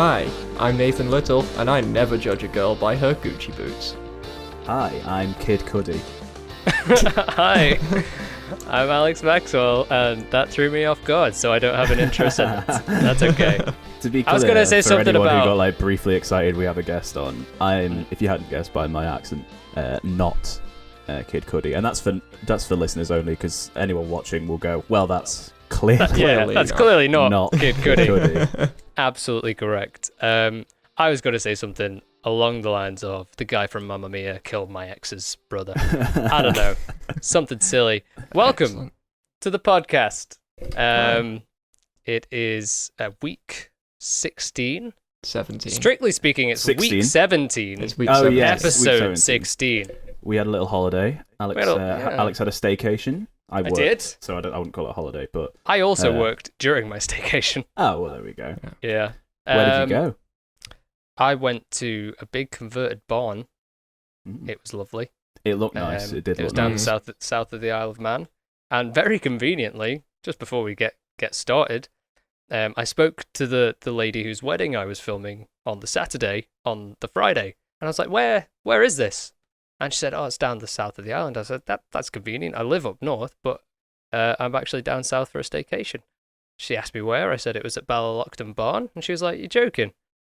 Hi, I'm Nathan Little, and I never judge a girl by her Gucci boots. Hi, I'm Kid Cudi. Hi, I'm Alex Maxwell, and that threw me off guard, so I don't have an intro sentence. That's okay. To be clear, I was gonna say for something anyone about... who got briefly excited, we have a guest on. I'm, if you hadn't guessed by my accent, not Kid Cudi, and that's for listeners only, because anyone watching will go, well, that's clearly that's clearly not Kid Cudi. Cudi. Absolutely correct. I was going to say something along the lines of the guy from Mamma Mia killed my ex's brother. I don't know. Something silly. Welcome to the podcast. It is week 16. 17. Strictly speaking, it's 16? week 17. It's week 17. Yes, Episode week 16. We had a little holiday. Alex had a staycation. I worked, did. so I wouldn't call it a holiday, but... I also worked during my staycation. Oh, well, there we go. Yeah. Where did you go? I went to a big converted barn. It was lovely. It looked nice. It did It was look down nice. the south of the Isle of Man. And very conveniently, just before we get started, I spoke to the lady whose wedding I was filming on the Saturday, on the Friday. And I was like, where is this? And she said, oh, it's down the south of the island. I said, that's convenient. I live up north, but I'm actually down south for a staycation. She asked me where. I said it was at Ballarlochton Barn. And she was like, you're joking?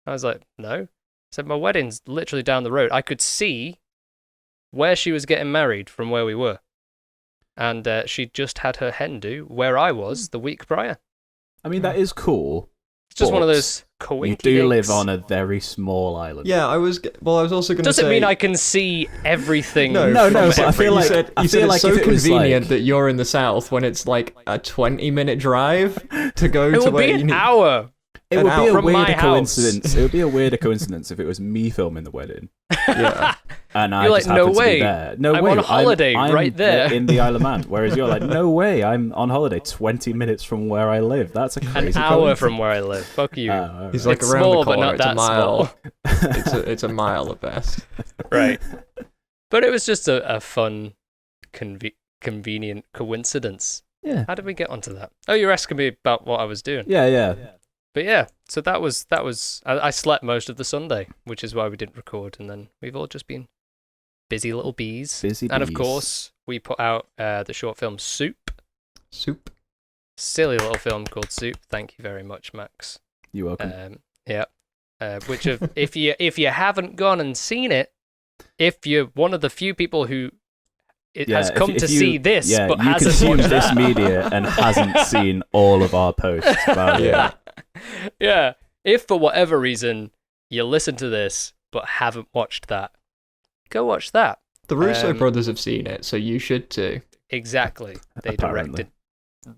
I was like, no. I said, my wedding's literally down the road. I could see where she was getting married from where we were. And she just had her hen do where I was the week prior. I mean, that is cool. It's just one of those coinky You do live dinks. on a very small island. Yeah, I was also going to say... Doesn't mean I can see everything. No, No, from but I feel you like- said, I you said feel it's like so if it was convenient like- that you're in the south when it's like a 20-minute drive to go It to would where be you an need... hour. It An would be a from my weirder house. coincidence. It would be a weirder coincidence if it was me filming the wedding Yeah. and I You're just like, no happened to way. be there. No I'm way. on holiday I'm right there. in the Isle of Man. Whereas you're like, no way. I'm on holiday 20 minutes from where I live. That's a crazy An hour coincidence. from where I live. Fuck you. He's like It's around small, the but corner. not It's a that mile. small. it's a mile at best. Right. But it was just a fun, convenient coincidence. Yeah. How did we get onto that? Oh, you're asking me about what I was doing. Yeah. But yeah, so that was. I slept most of the Sunday, which is why we didn't record, and then we've all just been busy little bees. And of course, we put out the short film Soup. Soup. Silly little film called Soup. Thank you very much, Max. You're welcome. Yeah. Which if you haven't gone and seen it, if you're one of the few people who has come to see this but you hasn't consume watched this that. media and hasn't seen all of our posts about it. Yeah. If for whatever reason you listen to this but haven't watched that, go watch that. The Russo brothers have seen it, so you should too. Exactly. They Apparently. directed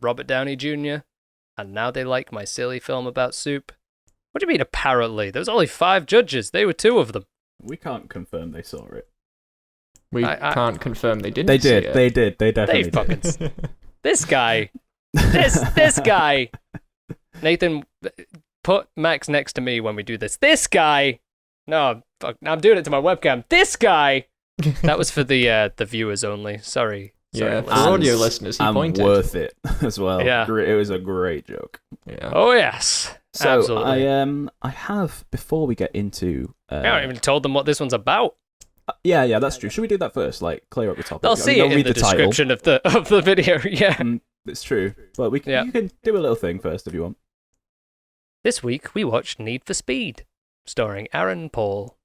Robert Downey Jr., and now they like my silly film about soup. What do you mean, apparently? There was only 5 judges. They were 2 of them. We can't confirm they saw it. We I- can't confirm they didn't They see did. it. They did. They definitely They did. fucking... This guy. This guy. Nathan, put Max next to me when we do this. This guy. No, fuck, I'm doing it to my webcam. This guy. That was for the viewers only. Sorry. Yeah, for listeners. audio listeners, he And pointed. worth it as well. Yeah. It was a great joke. Yeah. Oh yes. So Absolutely. I have, before we get into I haven't even told them what this one's about. yeah, that's true. Should we do that first? Like, clear up the topic. They'll see it in the description of the video. Yeah. It's true, but you can do a little thing first if you want. This week we watched Need for Speed, starring Aaron Paul.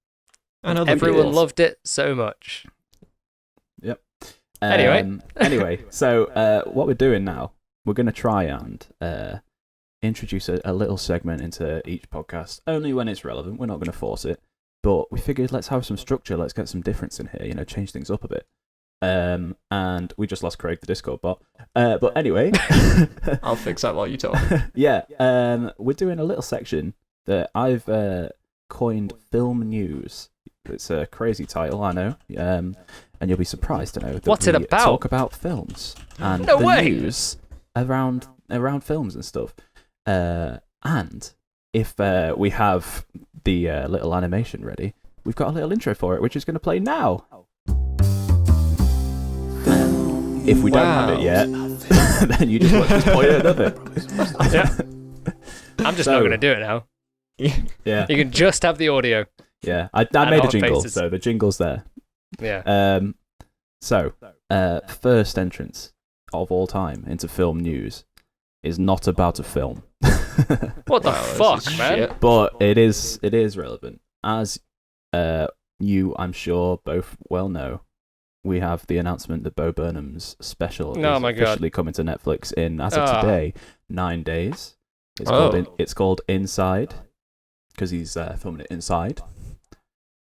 And other Everyone people. loved it so much. Yep. Anyway. So what we're doing now, we're going to try and introduce a little segment into each podcast, only when it's relevant. We're not going to force it, but we figured let's have some structure, let's get some difference in here, change things up a bit. And we just lost Craig, the Discord bot. But anyway. I'll fix that while you talk. Yeah, we're doing a little section that I've coined Film News. It's a crazy title, I know. And you'll be surprised to know that What's it we about? talk about films and No the way! news around films and stuff. And if we have the little animation ready, we've got a little intro for it, which is going to play now. If we don't have it yet, then you just watch this point at another. Yeah. I'm just not going to do it now. Yeah. You can just have the audio. Yeah. I And made a our jingle, faces. so the jingle's there. Yeah. So, first entrance of all time into film news is not about a film. What the Wow, this fuck, is man? shit. But it is relevant. As you, I'm sure, both well know, we have the announcement that Bo Burnham's special Oh is my God. officially coming to Netflix in, as of Ah. today, 9 days. It's Oh. called Inside, because he's filming it inside.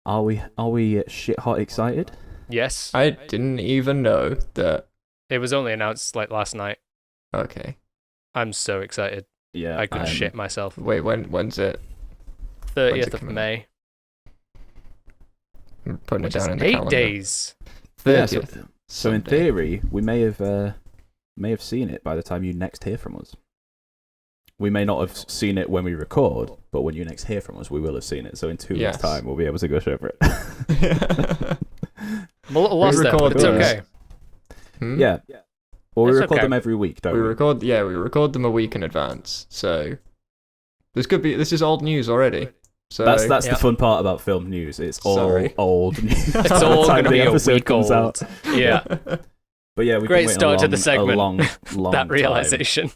Are we shit hot excited? Yes. I didn't even know that. It was only announced like last night. Okay. I'm so excited. Yeah, I could I'm- shit myself. Wait, when's it? 30th of coming out? May. I'm putting Which it is down in the 8 calendar. days. Yeah, 30th. so in Sunday. theory, we may have seen it by the time you next hear from us. We may not have seen it when we record, but when you next hear from us, we will have seen it. So in 2 Yes. weeks' time, we'll be able to gush over it. I'm a little lost there, record but it's those. okay. Hmm? Yeah. Well, we It's record okay. them every week, don't we we? record them a week in advance. So this is old news already. So That's Yeah. the fun part about film news. It's all Sorry. old news. It's by the all time going to the be a episode week comes old. out. Yeah, But yeah, we've Great been waiting start to the a segment. long that time. realization.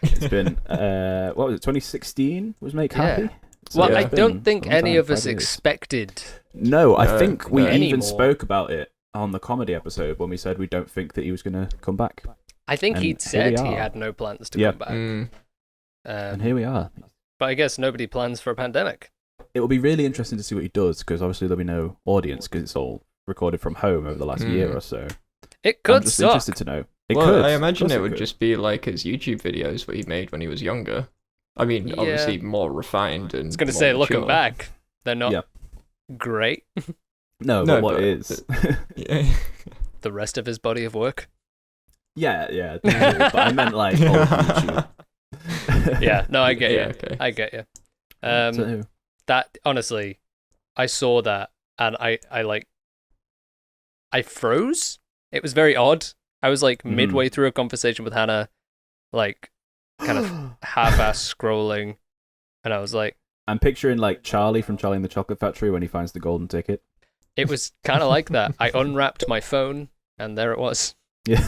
It's been what was it? 2016 was Make Yeah. Happy. So Well, Yeah. I it's don't been think a long any time, of us 5 years. expected. No, I No, think we no. even Anymore. spoke about it on the comedy episode when we said we don't think that he was going to come back. I think And he'd here we said he are. had no plans to Yeah. come back. Mm, And here we are. But I guess nobody plans for a pandemic. It will be really interesting to see what he does because obviously there'll be no audience because it's all recorded from home over the last year or so. It I'm could just suck. interested to know. It well, could. I Of imagine course it would could. just be like his YouTube videos that he made when he was younger. I mean, Yeah. obviously more refined and. I was going to more say, looking mature. back, they're not Yeah. great. No, No, but what but- is? Yeah. The rest of his body of work. yeah. But I meant like old YouTube. Yeah, no, I get Yeah, you. okay. I get you. So, That honestly, I saw that and I froze. It was very odd. I was like Mhm. midway through a conversation with Hannah, like kind of half-ass scrolling, and I was like, I'm picturing like Charlie from Charlie and the Chocolate Factory when he finds the golden ticket. it was kind of like that. I unwrapped my phone and there it was. Yeah.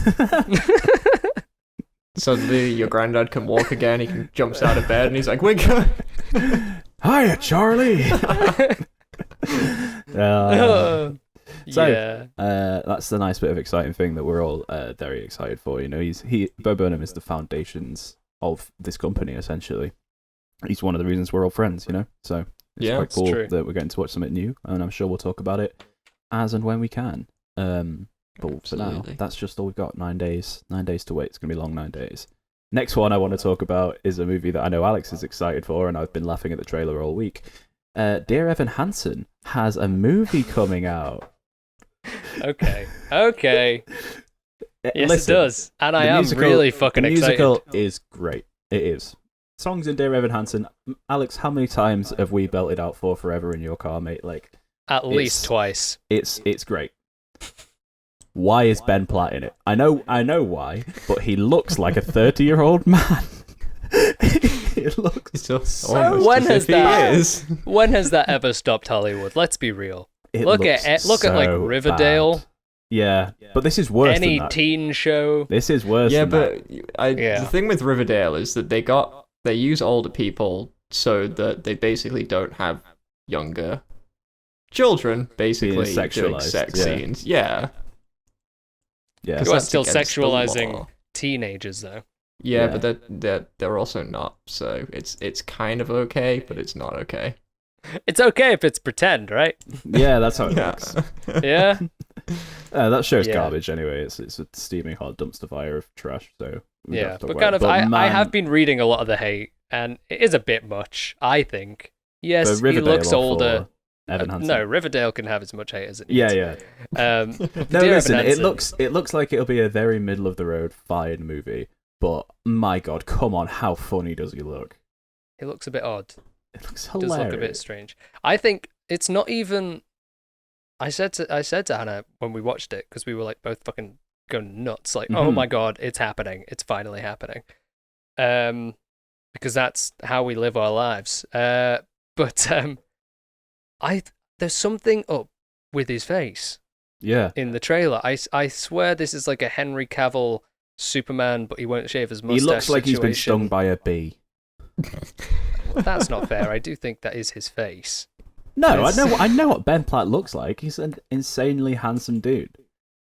Suddenly, your granddad can walk again. He jumps out of bed and he's like, "Wake up!" Hiya, Charlie. So, yeah. That's the nice bit of exciting thing that we're all very excited for. You know, Bo Burnham is the foundations of this company essentially. He's one of the reasons we're all friends. You know, so it's Yeah, quite it's cool true. that we're getting to watch something new, and I'm sure we'll talk about it as and when we can. But for now, Absolutely. that's just all we've got. 9 days. 9 days to wait. It's gonna be a long 9 days. Next one I want to talk about is a movie that I know Alex is excited for, and I've been laughing at the trailer all week. Dear Evan Hansen has a movie coming out. Okay. Yes, Listen, it does. And I the am musical- really fucking the excited. musical is great. It is. Songs in Dear Evan Hansen. Alex, how many times have we belted out For Forever in your car, mate? Like, At least it's- twice. it's great. Why is Ben Platt in it? I know why, but he looks like a 30-year-old man. He looks So almost when as has if he that- is. When has that ever stopped Hollywood? Let's be real. Look at like so Riverdale. bad. Yeah, but this is worse Any than that. teen show. This is worse Yeah, than but that. Yeah. the thing with Riverdale is that they use older people so that they basically don't have younger children basically doing sexualized, sex yeah. scenes. Yeah. Yeah. 'Cause You are that's still against the sexualizing law. teenagers, though. Yeah, Yeah. but they're also not. So it's kind of okay, but it's not okay. It's okay if it's pretend, right? Yeah, that's how it Yeah. works. Yeah. That show's Yeah. garbage anyway. It's a steaming hot dumpster fire of trash. So we don't Yeah. have to But talk kind about of, it. But I man, have been reading a lot of the hate, and it is a bit much, I think. Yes, for he Riverdale looks or older. for Evan Hansen. No, Riverdale can have as much hate as it Yeah, needs. yeah. No, Dear listen. Evan It Hansen, looks like it'll be a very middle of the road fine movie. But my God, come on, how funny does he look? He looks a bit odd. It looks Does hilarious. look a bit strange. I think it's not even. I said to Hannah when we watched it, because we were like both fucking going nuts, like, oh Mhm. my God, it's happening, it's finally happening. because that's how we live our lives. But there's something up with his face. Yeah. In the trailer, I swear this is like a Henry Cavill Superman, but he won't shave his mustache. He looks like situation. he's been stung by a bee. Well, that's not fair. I do think that is his face. No, I know what Ben Platt looks like. He's an insanely handsome dude.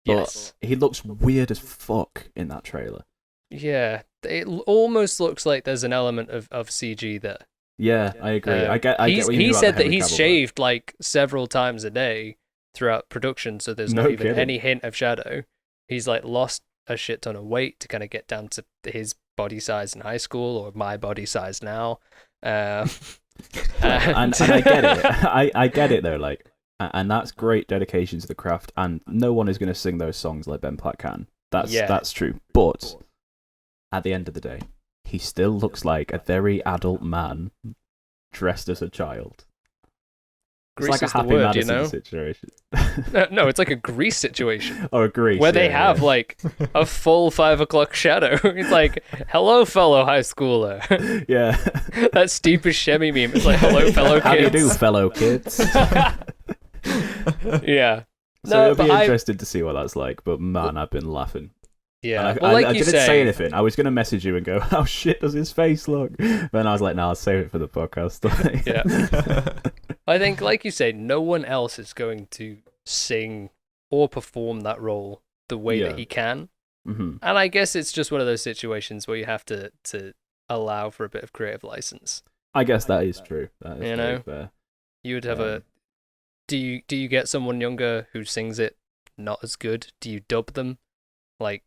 But Yes. he looks weird as fuck in that trailer. Yeah, it almost looks like there's an element of CG there. Yeah, I agree. I get what you mean He about said the that Henry he's Cavill shaved like several times a day throughout production, so there's No not even kidding. any hint of shadow. He's like lost a shit ton of weight to kind of get down to his body size in high school or my body size now. and I get it. I get it though. Like, and that's great dedication to the craft. And no one is going to sing those songs like Ben Platt can. That's true. But at the end of the day, he still looks like a very adult man dressed as a child. It's Grease like a is the Happy word, Madison you know? situation. No, it's like a Grease situation. Or a Grease. Where they yeah, have yeah. like a full 5 o'clock shadow. It's like, hello, fellow high schooler. Yeah. That Steve Buscemi meme. It's like, hello, fellow kids. How do you do, fellow kids? Yeah. So No, it'll but be interesting to see what that's like. But man, I've been laughing. Yeah. And Well, like I you didn't say say, anything. I was going to message you and go, how shit does his face look? Then I was like, no, I'll save it for the podcast. yeah. I think, like you say, no one else is going to sing or perform that role the way Yeah. that he can. Mm-hmm. And I guess it's just one of those situations where you have to allow for a bit of creative license. I guess that is true. That is You very know? fair. You would have a. Do you get someone younger who sings it not as good? Do you dub them? Like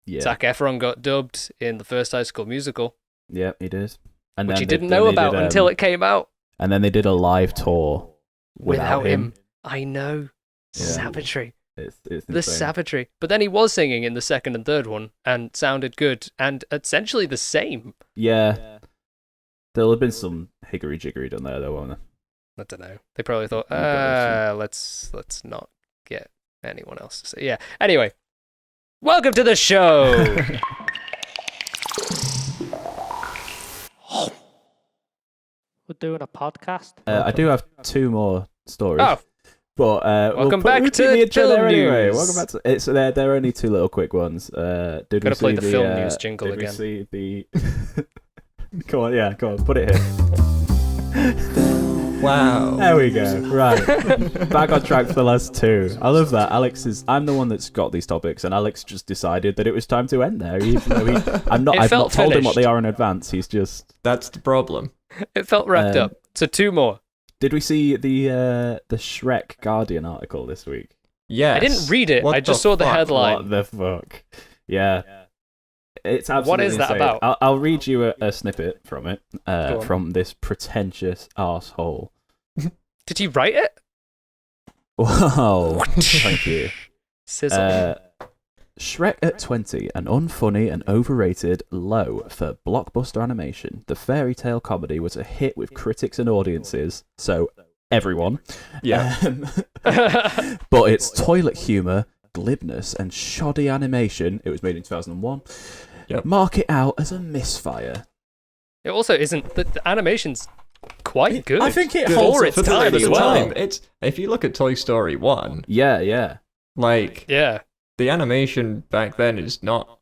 Yeah. Zac Efron got dubbed in the first High School Musical, Yeah, he did. And which then he they- didn't then know they about did, until it came out. And then they did a live tour without him. I know. Yeah. Savagery. It's The insane. savagery. But then he was singing in the second and third one and sounded good and essentially the same. Yeah. There'll have been some hickory jiggery done there, though, won't there? I don't know. They probably thought, You've got let's not get anyone else to say. Yeah. Anyway, welcome to the show. We're doing a podcast. I do have two more stories. Oh, But Welcome back we'll to do the intro Film there anyway. News. Welcome back to it's. They're only two little quick ones. Did we Gotta see play the film news jingle did again. we see the? Come on, put it here. Wow. There we go. Right, back on track for the last two. I love that. I'm the one that's got these topics, and Alex just decided that it was time to end there. Even though I've not felt told him what finished. they are in advance. He's just. That's the problem. it felt wrapped up. So two more. Did we see the Shrek Guardian article this week? Yes. I didn't read it. What I just saw the fuck? headline. What the fuck? Yeah. It's absolutely What is that insane. about? I'll read you a snippet from it, Go on. from this pretentious arsehole. Did you write it? Whoa. Thank you. Sizzle. Shrek at 20, an unfunny and overrated low for blockbuster animation. The fairy tale comedy was a hit with critics and audiences, so everyone. Yeah. But its toilet humour, glibness, and shoddy animation, it was made in 2001, Yep. mark it out as a misfire. It also isn't. The animation's quite good. I think it For holds up its for the time as video well. time. It's if you look at Toy Story 1, Yeah. like Yeah. the animation back then is not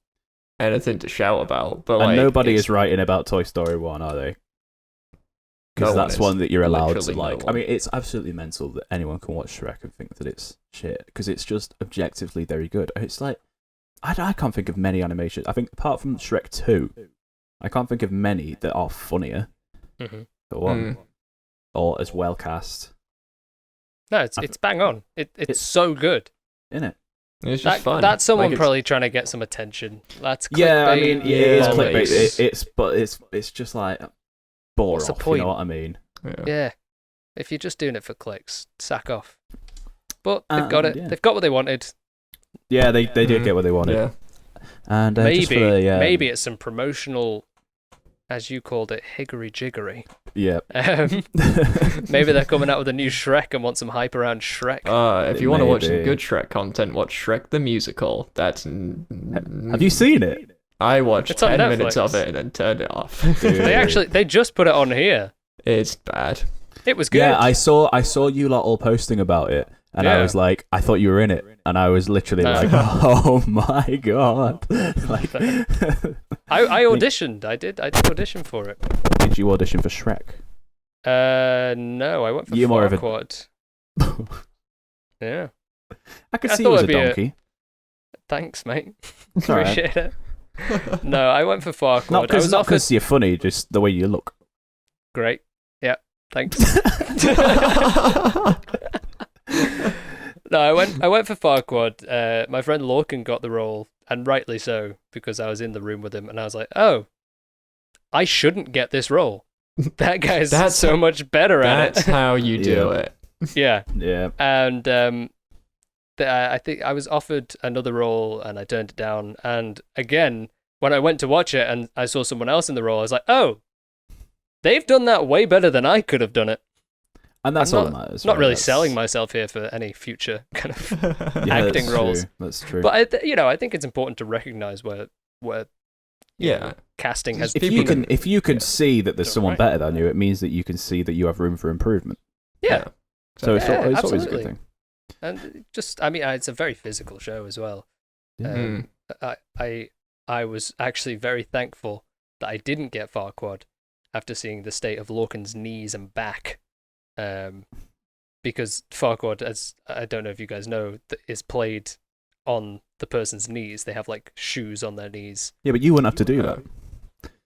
anything to shout about. But And like, nobody it's- is writing about Toy Story 1, are they? No Because one that's is. one that you're allowed to Literally no like. I one. mean, it's absolutely mental that anyone can watch Shrek and think that it's shit, because it's just objectively very good. It's like, I can't think of many animations. I think apart from Shrek 2, I can't think of many that are funnier, hmm for one, Mm. or as well cast, No, it's bang on. It's so good. innit? It's just fun. That's someone Like, it's- probably trying to get some attention. That's clickbait. Yeah, I mean, yeah, it is Yeah, clickbait. but It's just like bore What's the off. You point? know what I mean? Yeah. If you're just doing it for clicks, sack off. But they've got it. yeah. They've got what they wanted. Yeah, they did Mhm. get what they wanted. Yeah. And just for the, Maybe it's some promotional, as you called it, higgery jiggery. yeah. Maybe they're coming out with a new Shrek and want some hype around Shrek. If you want to watch some Maybe. good Shrek content, watch Shrek the Musical. That's. Have you seen it? I watched It's on 10 minutes Netflix. of it and then turned it off. Dude. They just put it on here. It's bad. It was good. Yeah, I saw you lot all posting about it, and I Yeah. was like, I thought you were in it, and I was literally No. like, oh my god! Like, I auditioned. I did audition for it. did you audition for Shrek? No, I went for You're more of a- Farquaad. Yeah. I could I see thought you as a it'd be a- donkey. Thanks, mate. It's all right. Appreciate it. No, I went for Farquaad. Not I was offered. because you're funny, just the way you look. Great. Yeah. Thanks. No, I went for Farquaad. My friend Lorcan got the role, and rightly so, because I was in the room with him, and I was like, oh, I shouldn't get this role. That guy's That's- so much better at That's it. how you do Yeah. it. Yeah. Yeah. And I think I was offered another role, and I turned it down. And again, when I went to watch it and I saw someone else in the role, I was like, oh, they've done that way better than I could have done it. And that's I'm all that matters. Not right? really That's- selling myself here for any future kind of Yeah, acting that's roles. True. That's true. But I think it's important to recognize where Yeah. casting has if people you been. can, if you can yeah. see that there's Done someone right. better than you, it means that you can see that you have room for improvement. Yeah. So it's, Yeah, al- it's always a absolutely. good thing. And just, I mean, it's a very physical show as well. Yeah. Mm. I was actually very thankful that I didn't get Farquaad after seeing the state of Lorcan's knees and back. Because Farquaad, as I don't know if you guys know, is played on the person's knees. They have like shoes on their knees. Yeah, but you wouldn't have to do that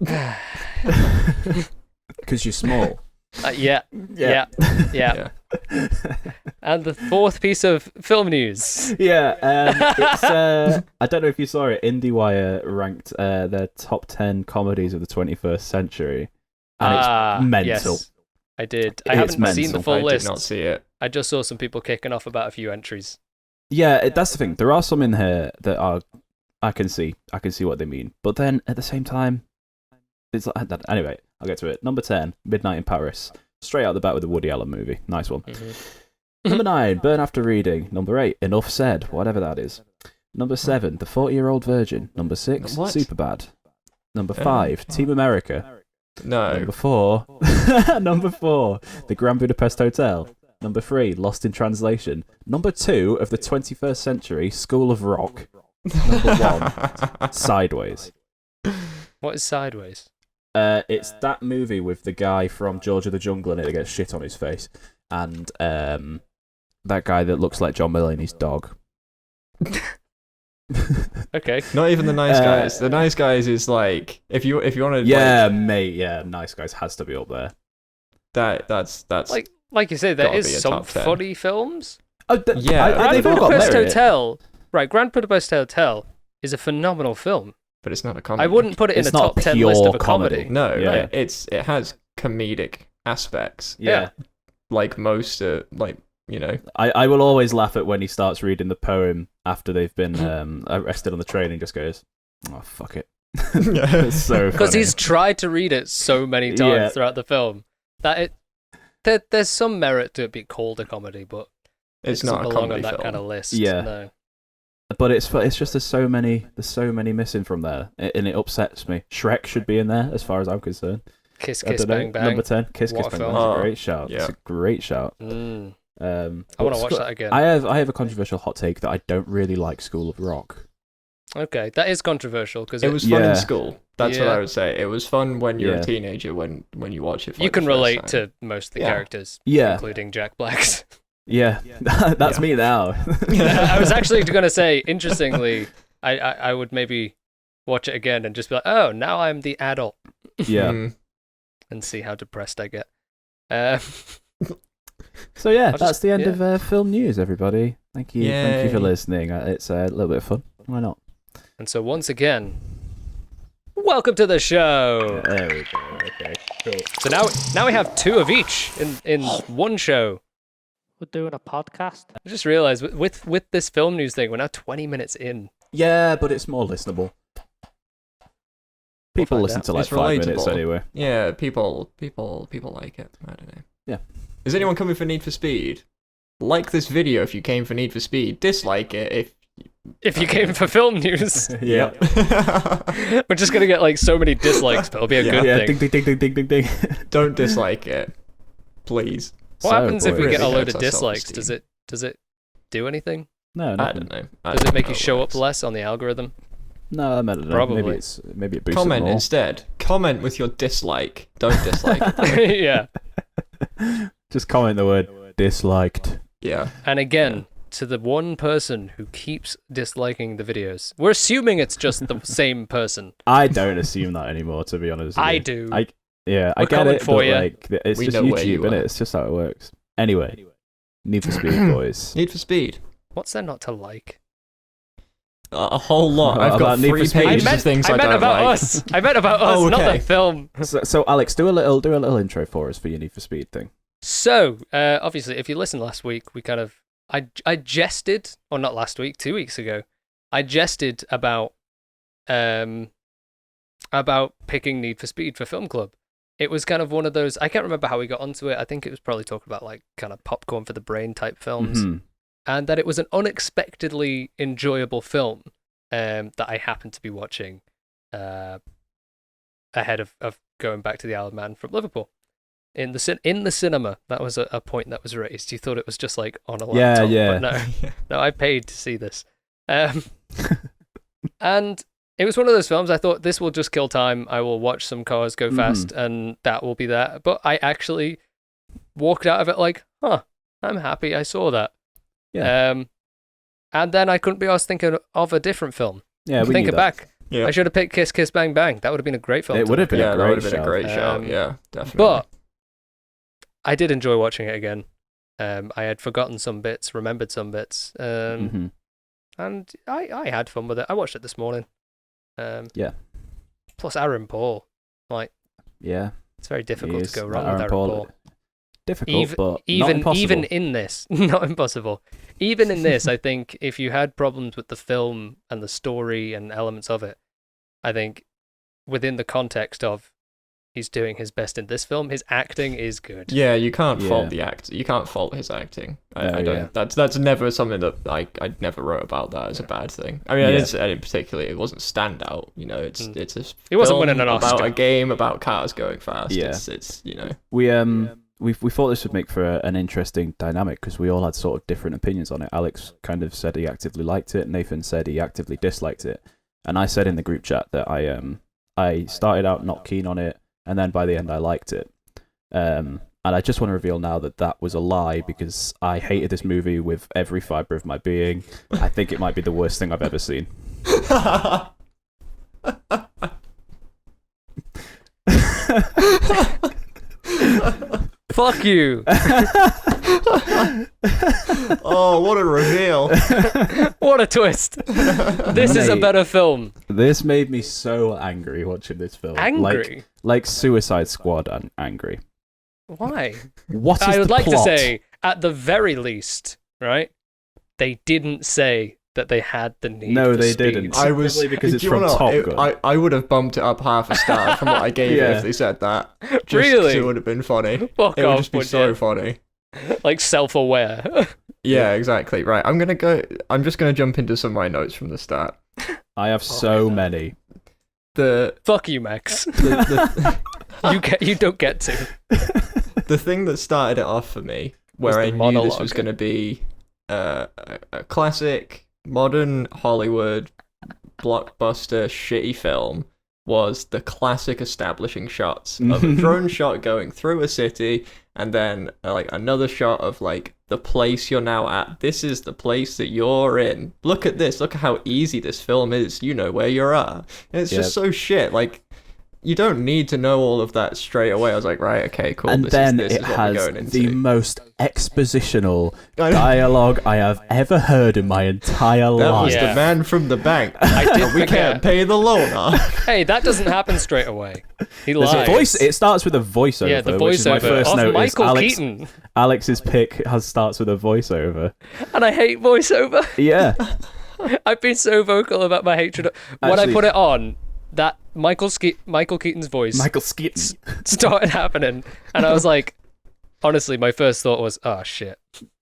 Yeah. because you're small. Yeah. And the fourth piece of film news. Yeah, it's. I don't know if you saw it. IndieWire ranked their top 10 comedies of the 21st century, and it's mental. Yes, I did. I It's haven't seen the mental. full I list. did not see it. I just saw some people kicking off about a few entries. Yeah, that's the thing. There are some in here that are. I can see what they mean, but then at the same time, it's like anyway. I'll get to it. Number 10, Midnight in Paris. Straight out the bat with the Woody Allen movie. Nice one. Number 9, Burn After Reading. Number 8, Enough Said, whatever that is. Number 7, The 40-Year-Old Virgin. Number 6, What? Superbad. Number 5, Team America. No. Number 4, Number 4, The Grand Budapest Hotel. Number 3, Lost in Translation. Number 2 of the 21st century, School of Rock. Number 1, Sideways. What is Sideways? It's that movie with the guy from George of the Jungle in it that gets shit on his face, and that guy that looks like John Mulaney's dog. Okay. Not even the nice guys. The nice guys is like if you want to Yeah, mate. Yeah, Nice Guys has to be up there. that's Like you say, there Gotta be is a some top 10. funny films. Oh, Yeah. Grand they've all got Budapest merit. Hotel. Right, Grand Budapest Hotel is a phenomenal film. but it's not a comedy. I wouldn't put it in It's the not top 10 list of pure a comedy. comedy. No, Yeah. it has comedic aspects Yeah. like most I will always laugh at when he starts reading the poem after they've been arrested on the train and just goes, "Oh fuck it." It's so Because funny. he's tried to read it so many times Yeah. throughout the film that there's some merit to it being called a comedy, but it's it not doesn't a belong comedy on that film. kind of list. Yeah. No. But it's just there's so many missing from there, and it upsets me. Shrek should be in there as far as I'm concerned. Kiss, I Kiss, don't know. Bang, Bang. Number 10, Kiss What Kiss a Bang Bang. film. That's a Oh, great shout. yeah. It's a great shout. I want But to watch that again. I have a controversial hot take that I don't really like School of Rock. Okay, that is controversial because It was fun Yeah. in school. That's what Yeah. I would say. It was fun when you're Yeah. a teenager when you watch it. For you like, can the first relate time. to most of the Yeah. characters, Yeah, including Jack Black's. yeah, that's Yeah. me now. I was actually going to say, interestingly, I would maybe watch it again and just be like, oh, now I'm the adult, Yeah. Mm. and see how depressed I get. So yeah, I'll that's just- the end yeah. of film news, everybody. Thank you for Yay. listening. It's a little bit of fun. Why not? And so once again, welcome to the show. There we go. Okay, cool. So now we have two of each in one show. We're doing a podcast. I just realized with this film news thing, we're now 20 minutes in. Yeah, but it's more listenable. People find listen out. to like It's 5 minutes relatable. anyway. Yeah, people like it. I don't know. Yeah. Is anyone coming for Need for Speed? Like this video if you came for Need for Speed. Dislike it if if you came for film news. Yeah. We're just gonna get like so many dislikes, but it'll be a good Yeah. thing. Ding, ding, ding, ding, ding, ding. Don't dislike it, please. What happens if we boys. get a Really load hurts of our dislikes? self-esteem. Does it do anything? No, I nothing. don't know. Does it make you show up less on the algorithm? No, I don't know. Probably. Maybe it boosts Comment it more. instead. Comment with your dislike. Don't dislike it. Yeah. Just comment the word disliked. Yeah. And again, to the one person who keeps disliking the videos, we're assuming it's just the same person. I don't assume that anymore, to be honest. with I you. do. I get We're it, coming for but you. like, it's We just know where you YouTube, innit? are. It's just how it works. Anyway, Need for Speed, boys. Need for Speed. What's there not to like? A whole lot. What I've got about Need for 3 Speed? pages of things I meant don't about like. us. I meant about us, Oh, not okay. the film. So, Alex, do a little intro for us for your Need for Speed thing. So, obviously, if you listened last week, we kind of I jested, or not last week, 2 weeks ago. I jested about picking Need for Speed for Film Club. It was kind of one of those. I can't remember how we got onto it. I think it was probably talking about like kind of popcorn for the brain type films, Mhm. and that it was an unexpectedly enjoyable film that I happened to be watching ahead of going back to the Isle of Man from Liverpool. In the cinema, that was a point that was raised. You thought it was just like on a laptop, Yeah. but no, I paid to see this. And it was one of those films I thought, this will just kill time. I will watch some cars go fast, and that will be that. But I actually walked out of it like, I'm happy I saw that. Yeah. And then I couldn't be asked thinking of a different film. Yeah, we Think knew it that. back. Yeah. I should have picked Kiss Kiss Bang Bang. That would have been a great film. It to would have look been at. Yeah, that would have been a great shout. shout. Um, Yeah, definitely. But I did enjoy watching it again. I had forgotten some bits, remembered some bits, Mhm. and I had fun with it. I watched it this morning. Yeah. Plus Aaron Paul. Yeah. It's very difficult Yes, to go wrong Aaron with Aaron Paul. Paul. Difficult, but not Even impossible. in this, not impossible. Even in this, I think if you had problems with the film and the story and elements of it, I think within the context of he's doing his best in this film, his acting is good. Yeah, you can't Yeah. fault the act. You can't fault his acting. I No, don't. yeah. That's never something that I never wrote about that as a bad thing. I mean, Yeah. I didn't particularly. It wasn't standout. You know, it's a He wasn't film winning an about Oscar. a game about cars going fast. Yeah. It's you know. We thought this would make for an interesting dynamic because we all had sort of different opinions on it. Alex kind of said he actively liked it. Nathan said he actively disliked it, and I said in the group chat that I started out not keen on it, and then by the end I liked it. And I just want to reveal now that that was a lie because I hated this movie with every fibre of my being. I think it might be the worst thing I've ever seen. Fuck you! Oh, what a reveal! What a twist! This is a Mate. better film. This made me so angry watching this film. Angry? Like Suicide Squad angry. Why? What is I would the like to plot? say, at the very least, right? They didn't say that they had the need. No, for they speed. didn't. I was Probably because it's do you from know what? Top Gun. I would have bumped it up half a star from what I gave it Yeah. if they said that. Just 'cause Really? it would have been funny. Fuck It would off, just be would so you? funny. Like self-aware. Yeah, exactly. Right. I'm just gonna jump into some of my notes from the start. I have so many. The Fuck you, Max. the, You don't get to. the thing that started it off for me, Was where the I knew this monologue. was going to be a classic modern Hollywood blockbuster shitty film, was the classic establishing shots of a drone shot going through a city, and then like another shot of like the place you're now at. This is the place that you're in. Look at this. Look at how easy this film is. You know where you're at. And it's just so shit. Like, you don't need to know all of that straight away. I was like, right, okay, cool. And this then is it what we're has going into. the most expositional I know. dialogue I have ever heard in my entire That life. was Yeah. the man from the bank. I did We forget. can't pay the loan off. Hey, that doesn't happen straight away. He There's lies. a voice. It starts with a voiceover. Yeah, the which is my voiceover first of note. Michael Alex, Keaton. Alex's pick starts with a voiceover. And I hate voiceover. Yeah. I've been so vocal about my hatred. When I Actually- put it on, that Michael Keaton's voice Michael Keaton. started happening, and I was like, honestly, my first thought was, oh shit,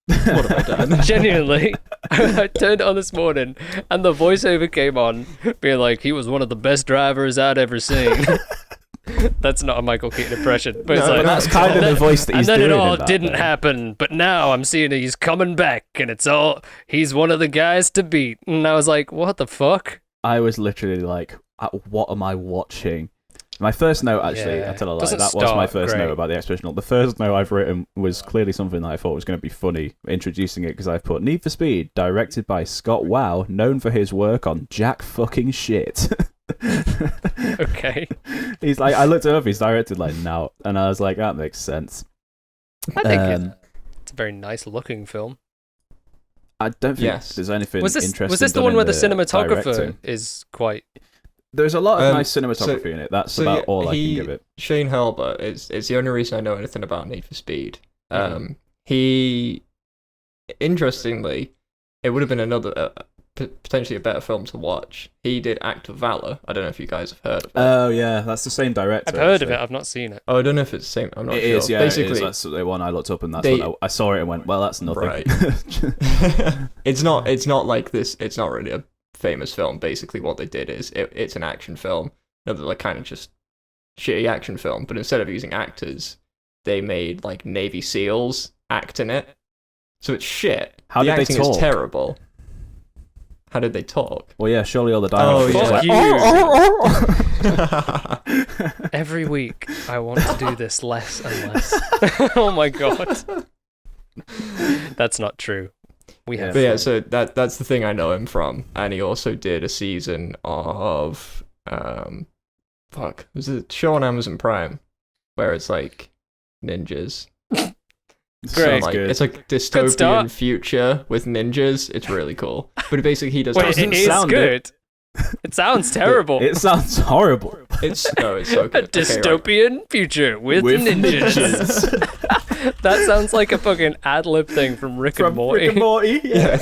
What have I done? Genuinely, I turned it on this morning, and the voiceover came on, being like, "He was one of the best drivers I'd ever seen." That's not a Michael Keaton impression, but it's No, like, but That's kind of the voice that he's and doing. then it all in that, didn't though. happen, but now I'm seeing he's coming back, and he's one of the guys to beat. And I was like, what the fuck? I was literally like, what am I watching? My first note, actually, Yeah. I tell a lie, Doesn't that was my start first great. note about the expositional. The first note I've written was clearly something that I thought was going to be funny, introducing it, because I've put Need for Speed, directed by Scott Wow, known for his work on jack fucking shit. Okay. He's like, I looked it up, he's directed like now, and I was like, that makes sense. I think Um, it's a very nice looking film. I don't think Yes. there's anything Was interesting. this the done one in where the cinematographer directing. is quite... There's a lot of Um, nice cinematography in it. That's so about yeah, all I he- can give it. Shane Halbert is the only reason I know anything about Need for Speed. Mhm. He, interestingly, it would have been another potentially a better film to watch. He did Act of Valor. I don't know if you guys have heard of it. Oh yeah, that's the same director. I've heard of actually. it, I've not seen it. Oh, I don't know if it's the same. I'm not It sure. is, yeah. Basically, it is. That's the one I looked up, and that's they- when I saw it and went, "Well, that's nothing." Right. it's not like this. It's not really a famous film. Basically, what they did is it's an action film. Another like kind of just shitty action film. But instead of using actors, they made like Navy SEALs act in it. So it's shit. How the did they acting is talk? terrible. How did they talk? Well, yeah, surely all the dialogue. Oh, was fuck just like, you. Every week, I want to do this less and less. Oh my god. That's not true. We have But yeah, fun. so that's the thing I know him from, and he also did a season of was it a show on Amazon Prime where it's like ninjas. Great. Like, good. it's like start. dystopian future with ninjas. It's really cool. But basically, he does. Wait, doesn't it is sound good. It sounds terrible. It sounds horrible. It's so A good. Okay, right. dystopian future with ninjas. That sounds like a fucking ad-lib thing from Rick and From Morty. Rick and Morty, yeah.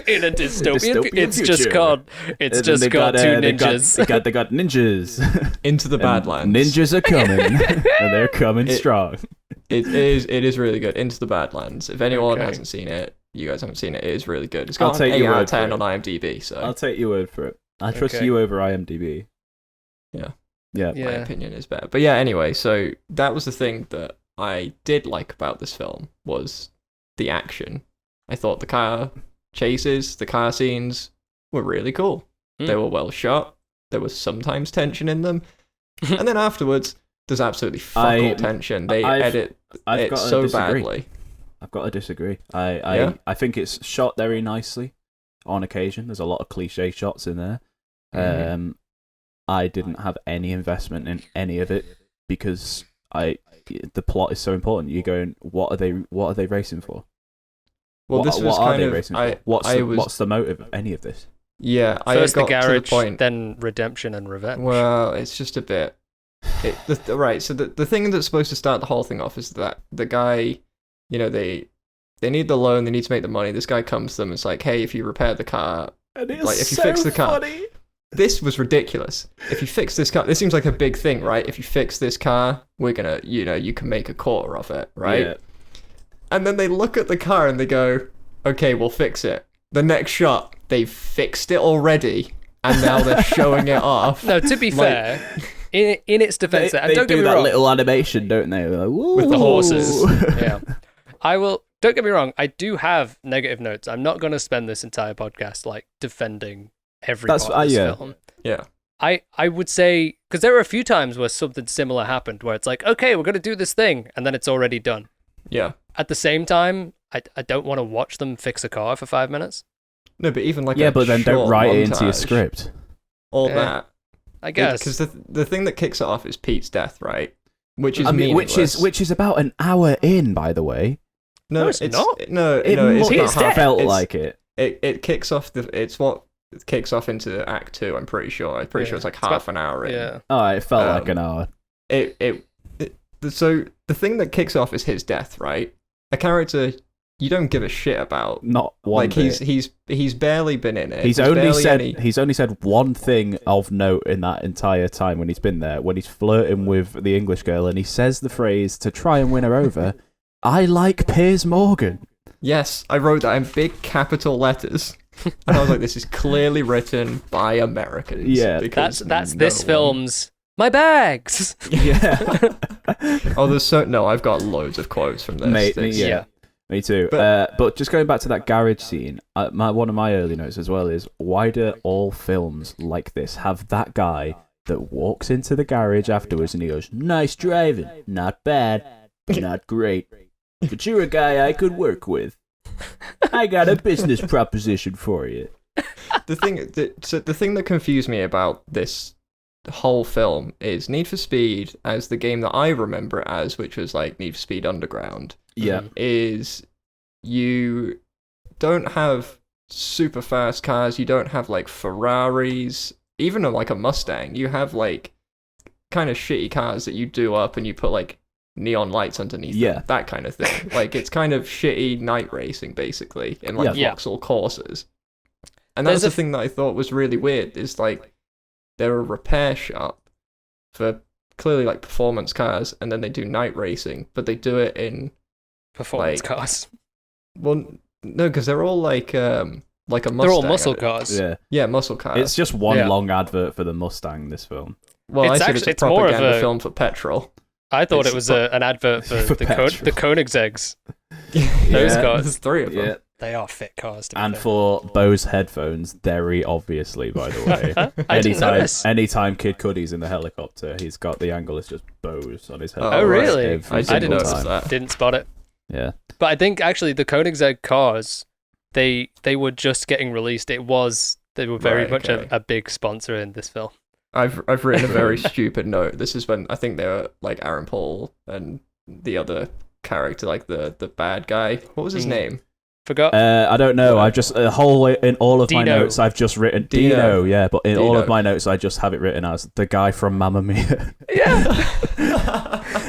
In a dystopian, dystopian it's just future. called two ninjas. They got ninjas. Into the And Badlands. Ninjas are coming, and they're coming It- strong. It is really good. Into the Badlands. If anyone Okay. hasn't seen it, you guys haven't seen it. It is really good. It's I'll got an take 8 your out word of for 10 it. on IMDb. So I'll take your word for it. I trust Okay. you over IMDb. Yeah. Yeah. my Yeah. opinion is better. But yeah, anyway, so that was the thing that I did like about this film was the action. I thought the car chases, the car scenes were really cool. Hmm. They were well shot. There was sometimes tension in them. And then afterwards, there's absolutely fuck all tension. They edit I've it got to so disagree. badly. I've got to disagree. Yeah? I think it's shot very nicely on occasion. There's a lot of cliche shots in there. Mhm. I didn't have any investment in any of it because the plot is so important. You're going, what are they racing for? Well, this was what are kind they of racing for? What's the motive of any of this? yeah. First I the got to garage, the point. then redemption and revenge. Well, it's just a bit. Right. So the thing that's supposed to start the whole thing off is that the guy, they need the loan, they need to make the money. This guy comes to them and it's like, hey, if you repair the car, And it's like, if you fix the car- funny. this was ridiculous. If you fix this car, this seems like a big thing, right? If you fix this car, we're gonna, you can make a quarter of it, right? Yeah. And then they look at the car and they go, okay, we'll fix it. The next shot, they've fixed it already, and now they're showing it off. No, to be Like- fair, in its defense, They and don't do get me that wrong, little animation, don't they? Like, With the horses. yeah, I will. Don't get me wrong, I do have negative notes. I'm not going to spend this entire podcast like defending every That's- part of this yeah. film. Yeah. I would say, because there were a few times where something similar happened, where it's like, okay, we're going to do this thing, and then it's already done. Yeah. At the same time, I don't want to watch them fix a car for 5 minutes. No, but even like Yeah, a but then don't short write it into your montage, script. All Yeah. that. I guess. Because the thing that kicks it off is Pete's death, right? Which is I mean, meaningless. which is about an hour in, by the way. No, it's not. No, It no, it's must not half. felt It's- like it. It kicks off it's what kicks off into Act 2. I'm pretty sure. I'm pretty Yeah. sure it's like It's half about- an hour in. Yeah. Oh, it felt like Um, an hour. So the thing that kicks off is his death, right? A character you don't give a shit about. Not one Like bit. he's barely been in it. He's barely he's only said one thing of note in that entire time when he's been there, when he's flirting with the English girl, and he says the phrase to try and win her over, "I like Piers Morgan." Yes, I wrote that in big capital letters. And I was like, this is clearly written by Americans. Yeah. because That's no this one- film's my bags. Yeah. Oh, no, I've got loads of quotes from this. Me It's- too. But just going back to that garage scene, one of my early notes as well is, why do all films like this have that guy that walks into the garage afterwards and he goes, "Nice driving, not bad, not great, but you're a guy I could work with. I got a business proposition for you." The thing that confused me about this whole film is Need for Speed, as the game that I remember it as, which was like Need for Speed Underground, Yeah. is you don't have super fast cars, you don't have like Ferraris, even like a Mustang. You have like kind of shitty cars that you do up and you put like neon lights underneath them, that kind of thing. Like it's kind of shitty night racing basically in like voxel courses. And that's the thing that I thought was really weird, is like they're a repair shop for clearly like performance cars, and then they do night racing, but they do it in Performance like, cars. Well, no, because they're all like a Mustang. They're all muscle cars. Yeah, muscle cars. it's just one long advert for the Mustang. This film. Well, It's I said it's a it's more of propaganda a- film for petrol. I thought It's it was an advert for for the petrol. Koenigsegg's. Yeah. Those cars. There's 3 of them. Yeah, They are fit cars. To be and fair. for Bose headphones, very obviously, by the way. I didn't notice. Anytime Kid Cudi's in the helicopter, he's got the angle is just Bose on his head. Oh, Oh, really? Every I single didn't notice time. that. Didn't spot it. Yeah. But I think actually the Koenigsegg cars, they were just getting released. They were very Right, much okay. a big sponsor in this film. I've written a very stupid note. This is when I think they were like Aaron Paul and the other character, like the bad guy. What was his name? Forgot. I don't know. I just in all of my Dino. notes, I've just written Dino. Dino. Yeah, but in all Dino. of my notes, I just have it written as the guy from Mamma Mia. Yeah.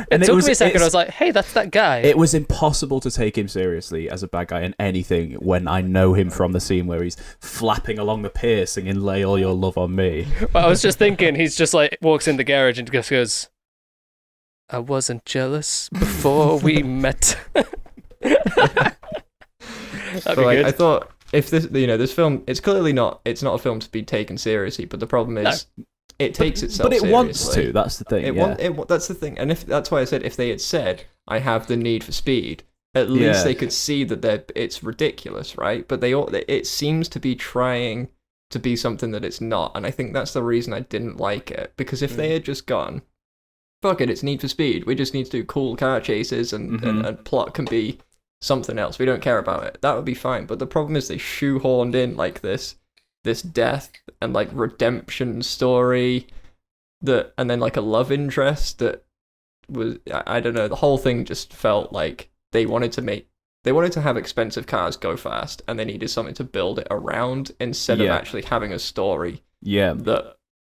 And it took me a second. it's- I was like, hey, that's that guy. It was impossible to take him seriously as a bad guy in anything when I know him from the scene where he's flapping along the pier singing "Lay All Your Love on Me." But I was just thinking, he's just like, walks in the garage and just goes, I wasn't jealous before we met. That'd But be like, good. I thought if this film, it's clearly not a film to be taken seriously, but the problem is it takes itself But it seriously. wants to. That's the thing. That's the thing, and that's why I said if they had said I have the Need for Speed, at least they could see that it's ridiculous, right? But it seems to be trying to be something that it's not, and I think that's the reason I didn't like it, because if they had just gone, fuck it, it's Need for Speed, we just need to do cool car chases and plot can be something else, we don't care about it, that would be fine. But the problem is they shoehorned in like this death and like redemption story and then like a love interest that was, I don't know, the whole thing just felt like they wanted to have expensive cars go fast and they needed something to build it around instead of actually having a story that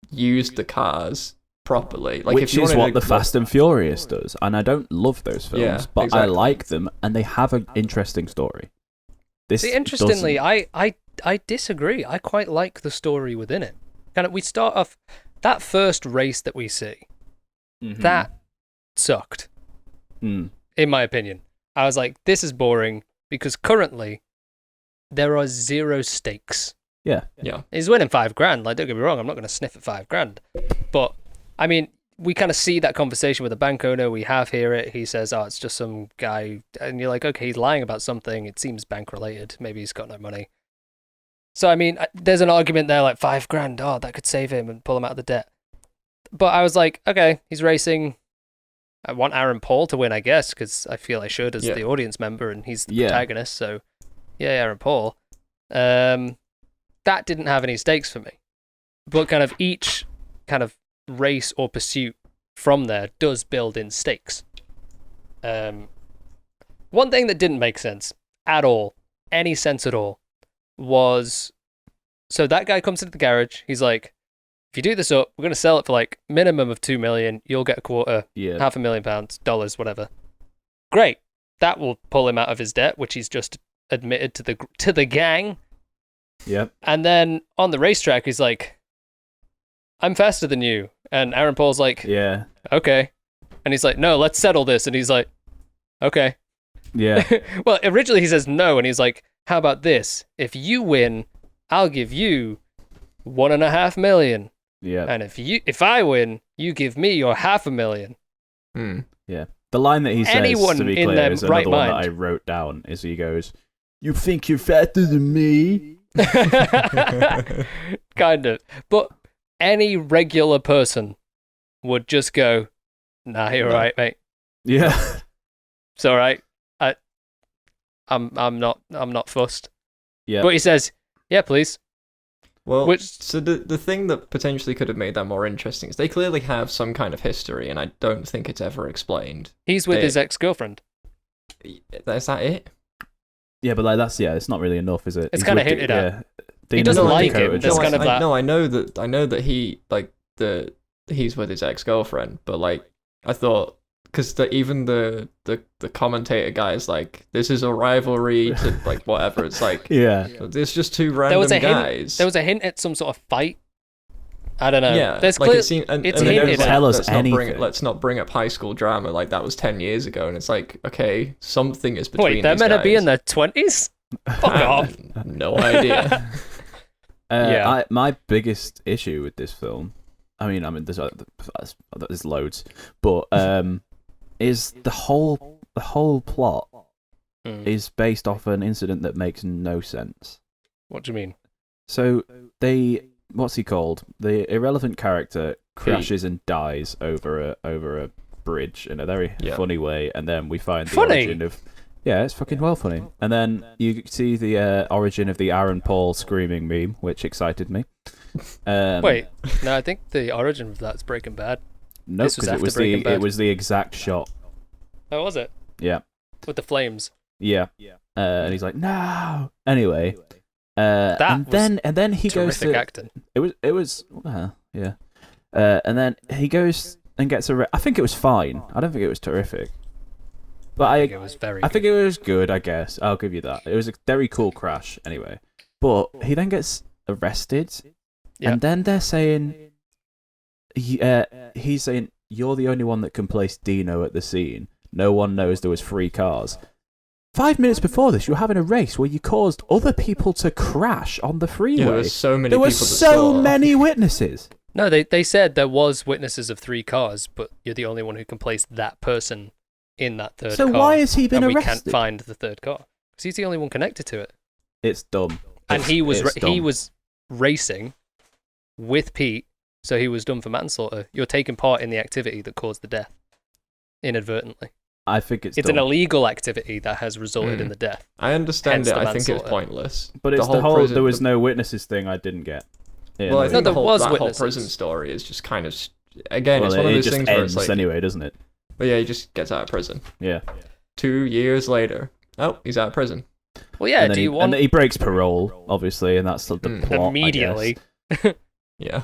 used the cars properly. Like, which if you is wanted what to- the Fast and Furious does, and I don't love those films, Yeah, but I exactly. like them, and they have an interesting story. This See, interestingly, doesn't. I disagree. I quite like the story within it. We start off, that first race that we see, Mhm. that sucked, Mm. in my opinion. I was like, this is boring, because currently, there are 0 stakes. Yeah. He's winning $5,000. Like, don't get me wrong, I'm not going to sniff at $5,000. But, I mean, we kind of see that conversation with the bank owner. We hear it. He says, oh, it's just some guy. And you're like, okay, he's lying about something. It seems bank related. Maybe he's got no money. So, I mean, there's an argument there, like $5,000. Oh, that could save him and pull him out of the debt. But I was like, okay, he's racing. I want Aaron Paul to win, I guess, because I feel I should as the audience member, and he's the protagonist. So, yeah, Aaron Paul. That didn't have any stakes for me. But kind of each kind of race or pursuit from there does build in stakes. One thing that didn't make sense at all, any sense at all, was, so that guy comes into the garage. He's like, if you do this up, we're going to sell it for like minimum of 2 million. You'll get a quarter, Yeah. £500,000, dollars, whatever. Great. That will pull him out of his debt, which he's just admitted to the gang. Yep. And then on the racetrack, he's like, I'm faster than you. And Aaron Paul's like, Yeah. okay. And he's like, no, let's settle this. And he's like, okay. Yeah. Well, originally he says no, and he's like, how about this? If you win, I'll give you 1.5 million. Yeah. And if I win, you give me your 500,000. Yeah. The line that he says, Anyone to be in clear, their is another right one that mind. I wrote down, is he goes, "You think you're fatter than me?" Kind of. But any regular person would just go, nah, you're No. right, mate. Yeah. It's all right. I'm not fussed. Yeah. But he says, yeah, please. Well, so the thing that potentially could have made that more interesting is they clearly have some kind of history, and I don't think it's ever explained. He's with his ex-girlfriend. Is that it? Yeah, but like it's not really enough, is it? It's He's kinda with hinted at. Yeah. He doesn't Dina's like Dakota him. There's Johnson. kind of that. No, I know that he he's with his ex-girlfriend, but like I thought, because even the commentator guy is like, this is a rivalry to like whatever. It's like, Yeah. there's just two random guys. There was a hint at some sort of fight. I don't know. Yeah, There's like clear, it seemed, and it's then hinted it was at. tell us let's not anything. let's not bring up high school drama. Like that was 10 years ago, and it's like, okay, something is between. Wait, they're these meant to be guys. in their 20s? Fuck off. No idea. Yeah. My biggest issue with this film, I mean, there's loads, but is the whole plot is based off an incident that makes no sense. What do you mean? So what's he called? The irrelevant character crashes and dies over a bridge in a very funny way, and then we find the origin of. Yeah, it's fucking well funny. And then you see the origin of the Aaron Paul screaming meme, which excited me. Wait, no, I think the origin of that's Breaking Bad. No, This was because after Breaking Bad. it was the exact shot. Oh, was it? Yeah. With the flames. Yeah. And he's like, no. Anyway, That and was then he goes terrific to. acting. It was yeah. And then he goes and gets I think it was fine. I don't think it was terrific. But I think it was very I think it was good, I guess. I'll give you that. It was a very cool crash, anyway. But he then gets arrested, and then they're saying, he's saying, you're the only one that can place Dino at the scene. No one knows there was 3 cars. 5 minutes before this, you were having a race where you caused other people to crash on the freeway. Yeah, there were so many. There were people that so saw. many witnesses. No, they said there was witnesses of 3 cars, but you're the only one who can place that person in that third car. So why has he been and arrested? we can't find the third car because he's the only one connected to it. It's dumb. And he was dumb. racing with Pete, so he was done for manslaughter. You're taking part in the activity that caused the death inadvertently. I think it's It's dumb. an illegal activity that has resulted in the death. I understand Hence it. the I think it's manslaughter. pointless. But it's the whole prison- there was no witnesses thing I didn't get. Yeah, Well, I No, think there was that whole witnesses. prison story is just kind of again. well, it's one of it those just things where ends it's like, anyway, doesn't it? but yeah, he just gets out of prison. Yeah. 2 years later, oh, he's out of prison. Well, yeah. And then Do you he, want and then he breaks parole, obviously, and that's the plot. immediately? Yeah.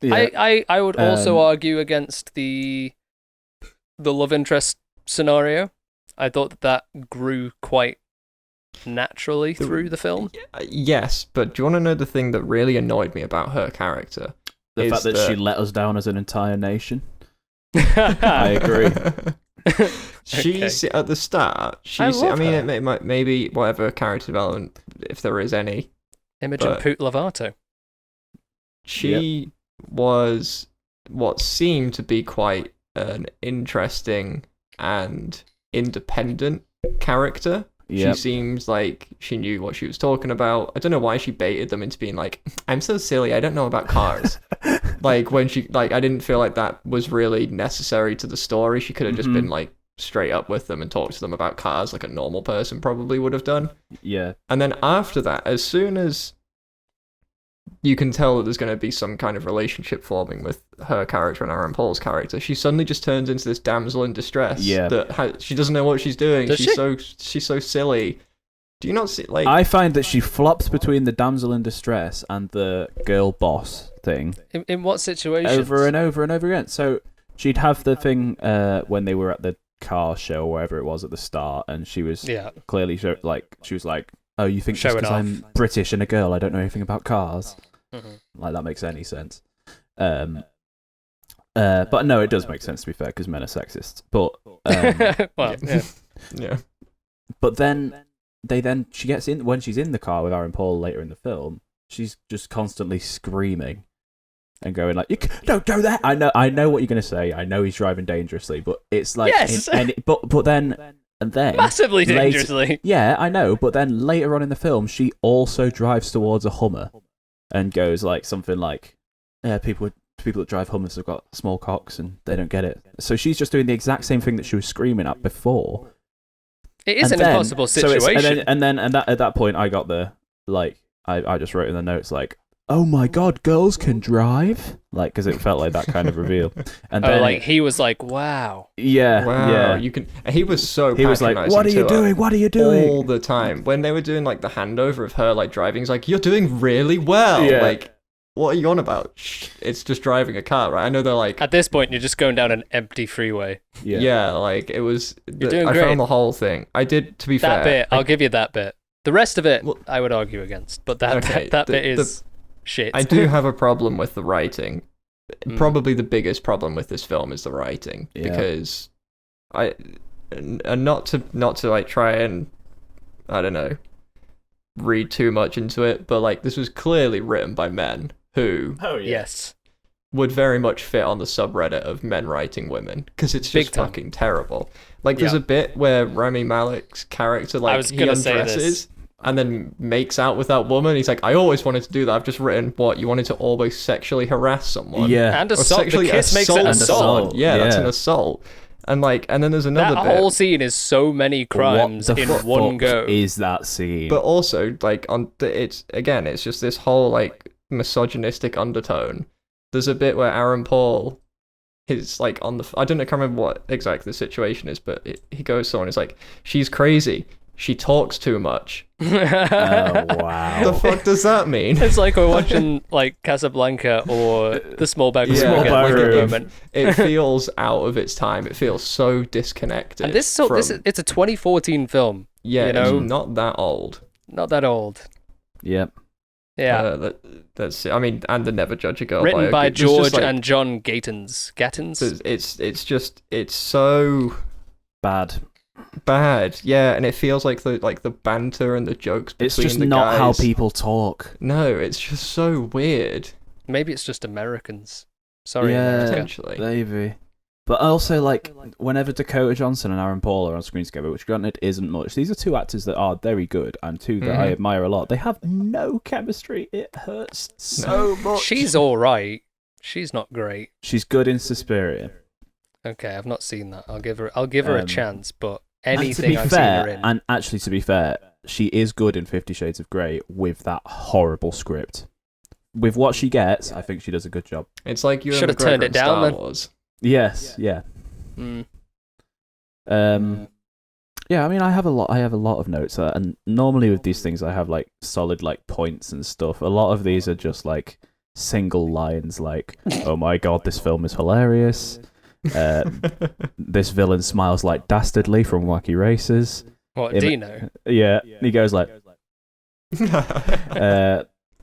Yeah. I would also argue against the love interest scenario. I thought that grew quite naturally through the film. Yes, but do you want to know the thing that really annoyed me about her character? The is fact that she that- let us down as an entire nation. I agree. She's at the start. I She's. love mean, her. it might maybe whatever character development, if there is any. Imogen But- Poot Lovato. She was what seemed to be quite an interesting and independent character. Yep. She seems like she knew what she was talking about. I don't know why she baited them into being like, I'm so silly, I don't know about cars. Like, when she, like, I didn't feel like that was really necessary to the story. She could have just been, like, straight up with them and talked to them about cars like a normal person probably would have done. Yeah. And then after that, as soon as you can tell that there's going to be some kind of relationship forming with her character and Aaron Paul's character, she suddenly just turns into this damsel in distress. Yeah. That she doesn't know what she's doing. Does She's so silly. Do you not see, like... I find that she flops between the damsel in distress and the girl boss thing In what situation? over and over and over again. So she'd have the thing when they were at the car show or wherever it was at the start, and she was clearly she was like, "Oh, you think just Showing because off. I'm British and a girl, I don't know anything about cars?" Mhm. Like, that makes any sense. But no, it does make sense, to be fair, because men are sexist. But Well, yeah. Yeah. But then she gets in when she's in the car with Aaron Paul later in the film. She's just constantly screaming and going like, "Don't go there!" I know what you're gonna say. I know he's driving dangerously, but it's like, Yes! but then Massively dangerously. Yeah, I know. But then later on in the film, she also drives towards a Hummer and goes like something like, people that drive Hummers have got small cocks and they don't get it." So she's just doing the exact same thing that she was screaming at before. It is an impossible situation. And at that point, I got the like. I just wrote in the notes like, "Oh my god, girls can drive!" Like, because it felt like that kind of reveal. And then like he was like, "Wow, yeah, wow, yeah." you can. He was so. He was like, "What are you doing? What are you doing?" All the time when they were doing like the handover of her like driving, he's like, "You're doing really well." Yeah. Like, what are you on about? It's just driving a car, right? I know they're like. At this point, you're just going down an empty freeway. Yeah, like it was. You're doing I great. found the whole thing. I did, to be That fair. bit, I'll give you that bit. The rest of it, Well, I would argue against. But that okay, that bit is shit. I do have a problem with the writing. Mm. Probably the biggest problem with this film is the writing, Yeah. because and not to like try and I don't know read too much into it, but like this was clearly written by men who Yes. would very much fit on the subreddit of men writing women, because it's Big just time. fucking terrible. Like there's Yeah. a bit where Rami Malek's character I like was he gonna say undresses and then makes out with that woman. He's like, I always wanted to do that. I've just written, what, you wanted to always sexually harass someone? Yeah. And Or assault. The sexually kiss makes it assault assault. someone. Yeah, that's Yeah. an assault. And like, and then there's another That bit. whole scene is so many crimes What the in fuck one go. is that scene? But also, like, it's just this whole like misogynistic undertone. There's a bit where Aaron Paul is like on the. I don't know, I can't remember what exactly the situation is, but he goes to someone. It's like, she's crazy. She talks too much. Oh wow. The fuck does that mean? It's like we're watching like Casablanca or The Small Bag of Yeah. Small Small like, Bag at of the Roof. moment. It feels out of its time. It feels so disconnected. And it's a 2014 film. yeah, you know? it's not that old. Not that old. Yep. Yeah. That's. I mean, and the Never Judge a Girl. Written biopic. by It's just George like- and John Gatins. Gatins? It's so Bad. bad. Yeah, and it feels like the banter and the jokes between It's just the not how guys. people talk. No, it's just so weird. Maybe it's just Americans. Sorry, Yeah. America. Potentially. Maybe. But also, like, whenever Dakota Johnson and Aaron Paul are on screen together, which granted isn't much, these are two actors that are very good and two that I Mhm. admire a lot. They have no chemistry. It hurts so much. She's all right. She's not great. She's good in Suspiria. Okay, I've not seen that. I'll give her a chance, but anything and to I've be fair, seen her in. and actually to be fair, she is good in 50 Shades of Grey with that horrible script. With what she gets, I think she does a good job. It's like you Should've turned it down, Star then. Wars. Yes, yeah. Mm. Yeah, I mean, I have a lot of notes, and normally with these things, I have like solid like points and stuff. A lot of these are just like single lines, like, "Oh my god, this film is hilarious." This villain smiles like dastardly from Wacky Races. What, Im- Dino? Yeah, he goes like,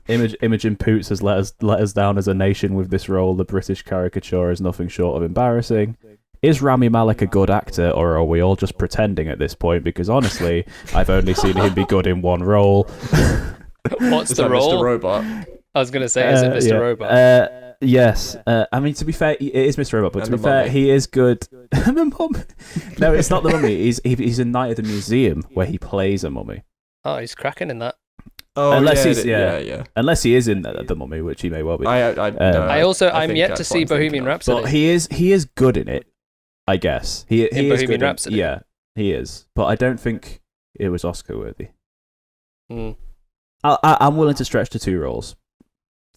Imogen Poots has let us down as a nation with this role. The British caricature is nothing short of embarrassing. Is Rami Malek a good actor, or are we all just pretending at this point? Because honestly, I've only seen him be good in one role. What's Is the that role? Mr. Robot? I was going to say, is it Mr. Yeah. Robot? Yes. I mean, to be fair, it is Mr. Robot, but And to the be fair, Mummy. he is good. The Mummy. No, it's not the Mummy. He's in Night at the Museum, where he plays a mummy. Oh, he's cracking in that. Oh, Unless yeah, he's- yeah. Unless he is in the Mummy, which he may well be. No, I'm think yet to that's see what I'm thinking Bohemian of. Rhapsody. But he is good in it, I guess. He is Bohemian good Rhapsody? Yeah, he is. But I don't think it was Oscar worthy. Mm. I'm willing to stretch to 2 roles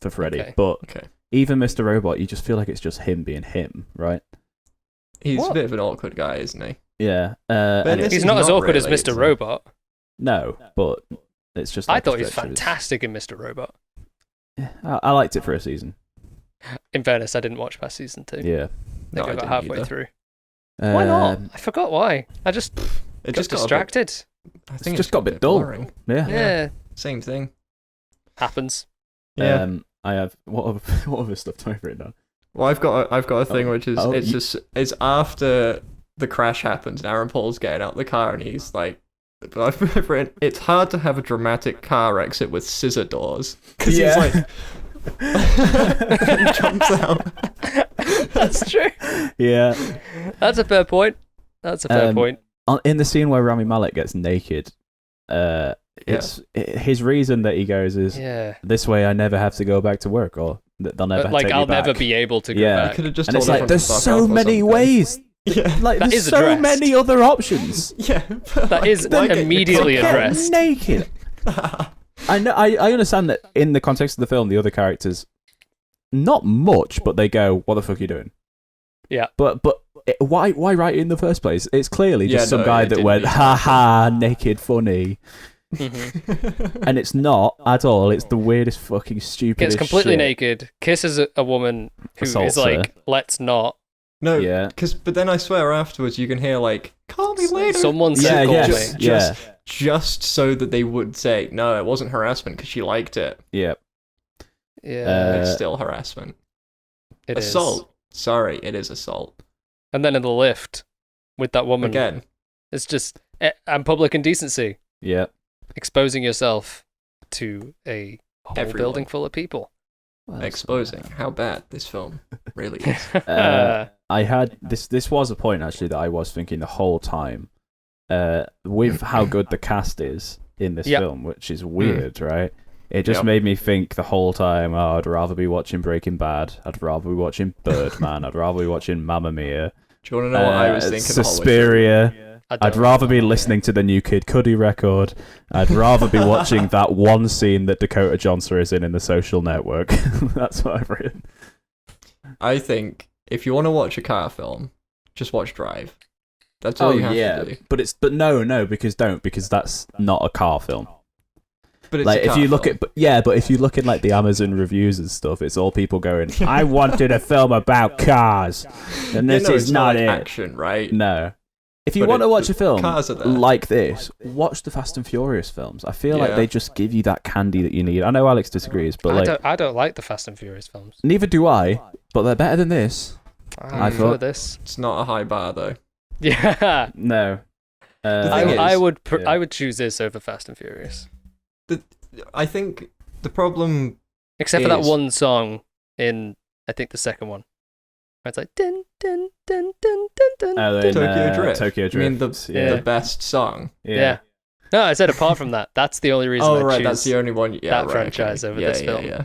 for Freddy, Okay. but Okay. even Mr. Robot, you just feel like it's just him being him, right? He's What? a bit of an awkward guy, isn't he? Yeah. But and this it's- He's is not as not awkward as really, Mr. is he? Robot. no, but it's just. I like a thought he was stretch of his- fantastic in Mr. Robot. Yeah, I liked it for a season. In fairness, I didn't watch past season 2. Yeah. I No, think I got didn't halfway either. through. Why not? Um, I forgot why. I just It got just got distracted. I think just got a bit dull. boring. Yeah. Yeah. Same thing. Happens. Yeah. I have what other stuff do I have written down? Well, I've got a thing which is Oh, it's after the crash happens and Aaron Paul's getting out the car and he's like, but I've written, it's hard to have a dramatic car exit with scissor doors. Because he's like, he jumps out. That's true. Yeah. That's a fair point. In the scene where Rami Malek gets naked, his reason that he goes is, this way I never have to go back to work, or they'll never take I'll me back. never be able to go back. Could have just And it's like, there's so many ways. Yeah. Like, That there's is so addressed. many other options. Yeah. That is immediately Get addressed. naked. I know. I understand that in the context of the film, the other characters, not much, but they go, "What the fuck are you doing?" Yeah. But why write it in the first place? It's clearly just some guy that didn't went, need "Ha ha, naked, funny," Mhm. and it's not at all. It's the weirdest fucking stupid. Gets completely shit. naked, kisses a woman who Assaults is like, her. "Let's not." No, Yeah. but then I swear afterwards you can hear like, call me later. Someone Yeah, said, yeah, "Call just, me." just so that they would say, no, it wasn't harassment because she liked it. Yeah. Yeah, It's still harassment. it is. Assault. Sorry, it is assault. And then in the lift with that woman, Again. it's just and public indecency, Yeah. exposing yourself to a whole Everyone. building full of people. Well, Exposing how bad this film really is. I had this was a point actually that I was thinking the whole time, with how good the cast is in this Yep. film, which is weird, right? It just made me think the whole time, oh, I'd rather be watching Breaking Bad, I'd rather be watching Birdman, I'd rather be watching Mamma Mia, Do you want to know what I was thinking? the whole way through? Suspiria. I don't I'd rather be remember. listening to the new Kid Cudi record. I'd rather be watching that one scene that Dakota Johnson is in The Social Network. That's what I've written. I think if you want to watch a car film, just watch Drive. That's all you have to do. But no, because that's not a car film. But it's Like a if car you look film. but if you look at like the Amazon reviews and stuff, it's all people going, I wanted a film about cars, and Yeah, this no, is it's not like it. action, right? No. If you But want to watch a film cars are there. like this, watch the Fast and Furious films. I feel like Yeah. they just give you that candy that you need. I know Alex disagrees, but like I don't like the Fast and Furious films. neither do I, but they're better than this. I I prefer thought- this. It's not a high bar though. Yeah, No. thing I is- would yeah. I would choose this over Fast and Furious, I think the problem. except for that is- one song in I think the second one. Where it's like dun dun dun dun dun dun. In, Tokyo Drift. Tokyo I Drift. mean yeah. the best song. Yeah. No, I said apart from that. That's the only reason. Oh I right, choose that's the only one. Yeah, that right, franchise okay. over Yeah, this yeah, film. Yeah.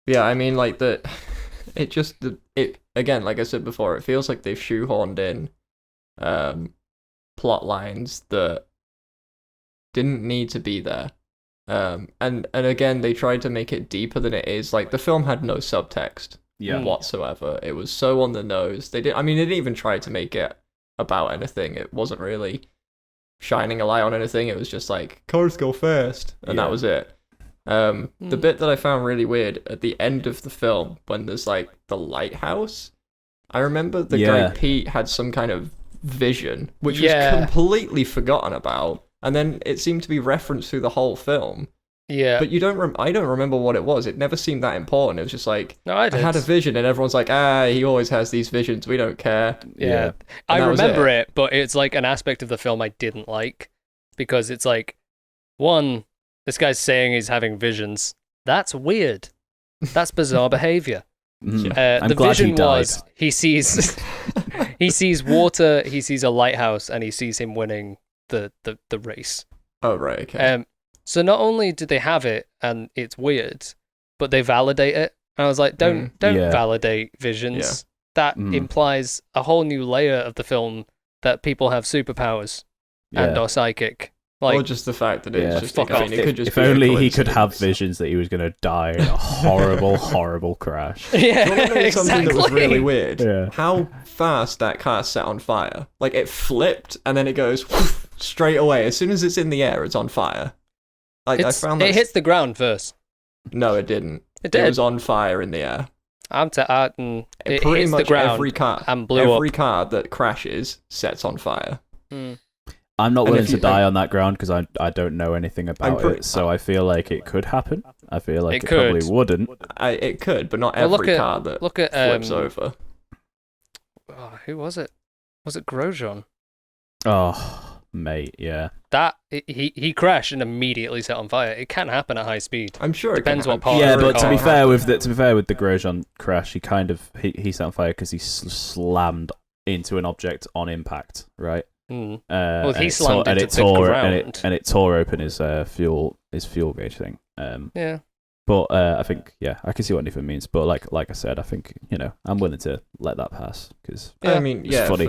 Yeah, I mean like it again, like I said before, it feels like they've shoehorned in plot lines that didn't need to be there. And again, they tried to make it deeper than it is. Like the film had no subtext Yeah. whatsoever. It was so on the nose. They didn't even try to make it about anything. It wasn't really shining a light on anything. It was just like cars go fast, and Yeah. that was it. The bit that I found really weird at the end of the film when there's like the lighthouse. I remember the Yeah. guy Pete had some kind of vision, which Yeah. was completely forgotten about, and then it seemed to be referenced through the whole film. Yeah. But you don't. I don't remember what it was. It never seemed that important. It was just like No, I I did. had a vision, and everyone's like, he always has these visions. We don't care. Yeah. I And that was remember it, but it's like an aspect of the film I didn't like because it's like, one, this guy's saying he's having visions. That's weird. That's bizarre behavior. Mhm. I'm The glad vision he died. was he sees he sees water, he sees a lighthouse, and he sees him winning the race. Oh right, okay. So not only did they have it and it's weird, but they validate it. And I was like, don't Yeah. validate visions. Yeah. That Mm. implies a whole new layer of the film that people have superpowers and Yeah. are psychic. or Like, just the fact that it's Yeah. just. Fuck I mean, off. it could just If be a only he could have coincidence. visions that he was going to die in a horrible, horrible crash. Do you yeah, want to know something that was really weird? Yeah. How fast that car set on fire. Like it flipped and then it goes straight away. As soon as it's in the air, it's on fire. Like I found that. It hits the ground first. No, it didn't. It did. It was on fire in the air. It Pretty hits much the ground every car. and blew Every up. car that crashes sets on fire. Mm. I'm not And willing if to you- die on that ground because I don't know anything about pretty- it, so I feel like it could happen. I feel like It it probably could. wouldn't. It could, but not Well, every car that look at flips over. who was it? Was it Grosjean? Oh, mate, yeah. That he crashed and immediately set on fire. It can happen at high speed. I'm sure Depends it can what part Yeah, of the but to car. be fair with the Grosjean crash, he set on fire because he slammed into an object on impact, right? Mm. Well, he slammed into the ground. and it tore open his fuel gauge thing. Yeah. But I think I can see what Nathan means. But like I said, I think I'm willing to let that pass because I mean, it's funny.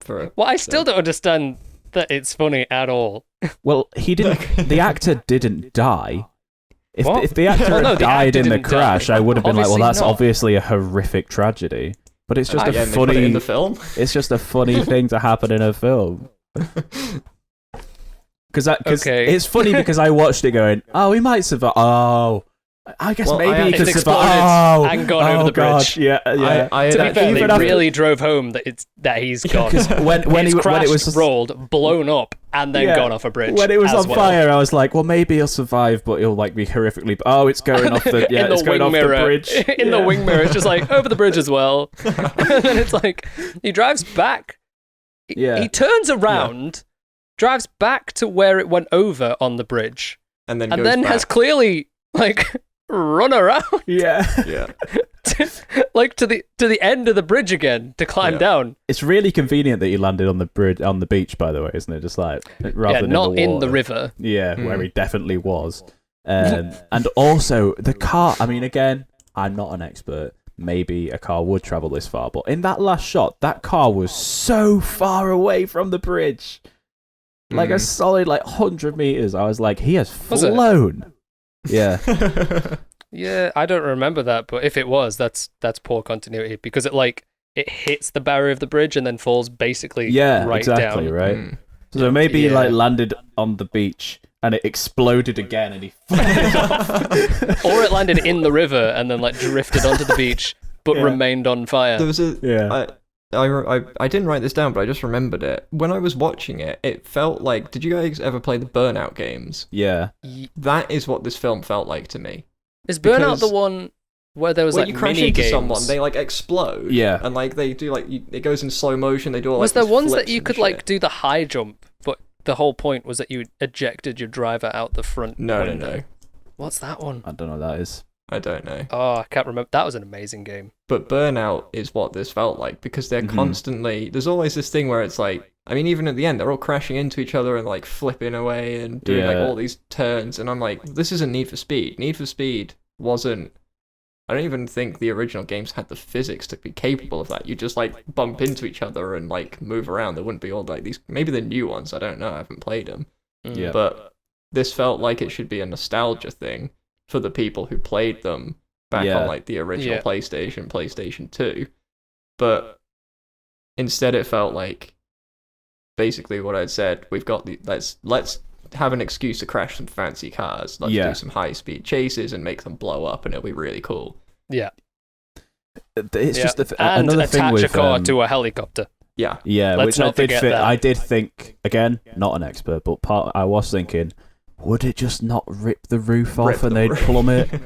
for a Well, I still don't understand that it's funny at all. Well, he didn't. The actor didn't die. What? If the actor Well, no, had the died actor in the didn't crash, die. I would have been like, well, Obviously that's not. obviously a horrific tragedy. But it's just and a they put it funny. in the film. It's just a funny thing to happen in a film. Because Okay. it's funny because I watched it going, oh, he might survive. Oh, I guess Well, maybe he it could exploded survive. Oh, and gone over the God. bridge. Yeah. I To be had fair, actually they even after- really drove home that he's gone. Because when It's it crashed, was rolled, blown up, and then Yeah. gone off a bridge. when it was as on well. fire, I was like, well, maybe he'll survive, but he'll like be horrifically. Oh, it's going off the in the it's going wing off mirror. the bridge. In the wing mirror, it's just like over the bridge as well. And then it's like he drives back. Yeah. He turns around, drives back to where it went over on the bridge, and then and goes then back. has clearly like run around Yeah. yeah. like to the end of the bridge again to climb Yeah. down. It's really convenient that he landed on the bridge on the beach, by the way, isn't it? Just like rather than Not in the water. river. Yeah, where he definitely was. And also the car. I mean, again, I'm not an expert. Maybe a car would travel this far, but in that last shot, that car was so far away from the bridge, like a solid 100 meters. I was like, he has Was it? flown. Yeah. Yeah, I don't remember that, but if it was, that's poor continuity because it hits the barrier of the bridge and then falls basically Yeah, right exactly, down. right? Mm. So maybe he Yeah. landed on the beach and it exploded again and he floated off. Or it landed in the river and then drifted onto the beach but Yeah. remained on fire. There was a Yeah. I didn't write this down, but I just remembered it. When I was watching it, it felt like, did you guys ever play the Burnout games? Yeah. That is what this film felt like to me. Is Burnout because- the one where there was When you crash mini into games? someone, they explode. Yeah. And they do it goes in slow motion. They do all Was these there ones that flips you and could shit. do the high jump, but the whole point was that you ejected your driver out the front No, window? no. What's that one? I don't know what that is. I don't know. Oh, I can't remember. That was an amazing game. But Burnout is what this felt like because they're constantly. There's always this thing where it's even at the end, they're all crashing into each other and flipping away and doing Yeah. all these turns. And I'm like, this isn't Need for Speed. Need for Speed wasn't. I don't even think the original games had the physics to be capable of that. You just bump into each other and move around. There wouldn't be all these. Maybe the new ones. I don't know. I haven't played them. Mm. Yeah. But this felt like it should be a nostalgia thing for the people who played them back Yeah. on the original Yeah. PlayStation 2. But instead it felt like basically what I'd said, we've got let's have an excuse to crash some fancy cars. Let's Yeah. do some high speed chases and make them blow up and it'll be really cool. Yeah. It's just and another thing attach with a car to a helicopter. Yeah. yeah, Let's which I not did forget think. that. I did think again, not an expert, but I was thinking, would it just not rip the roof off Rip and the they'd roof. plummet? Right?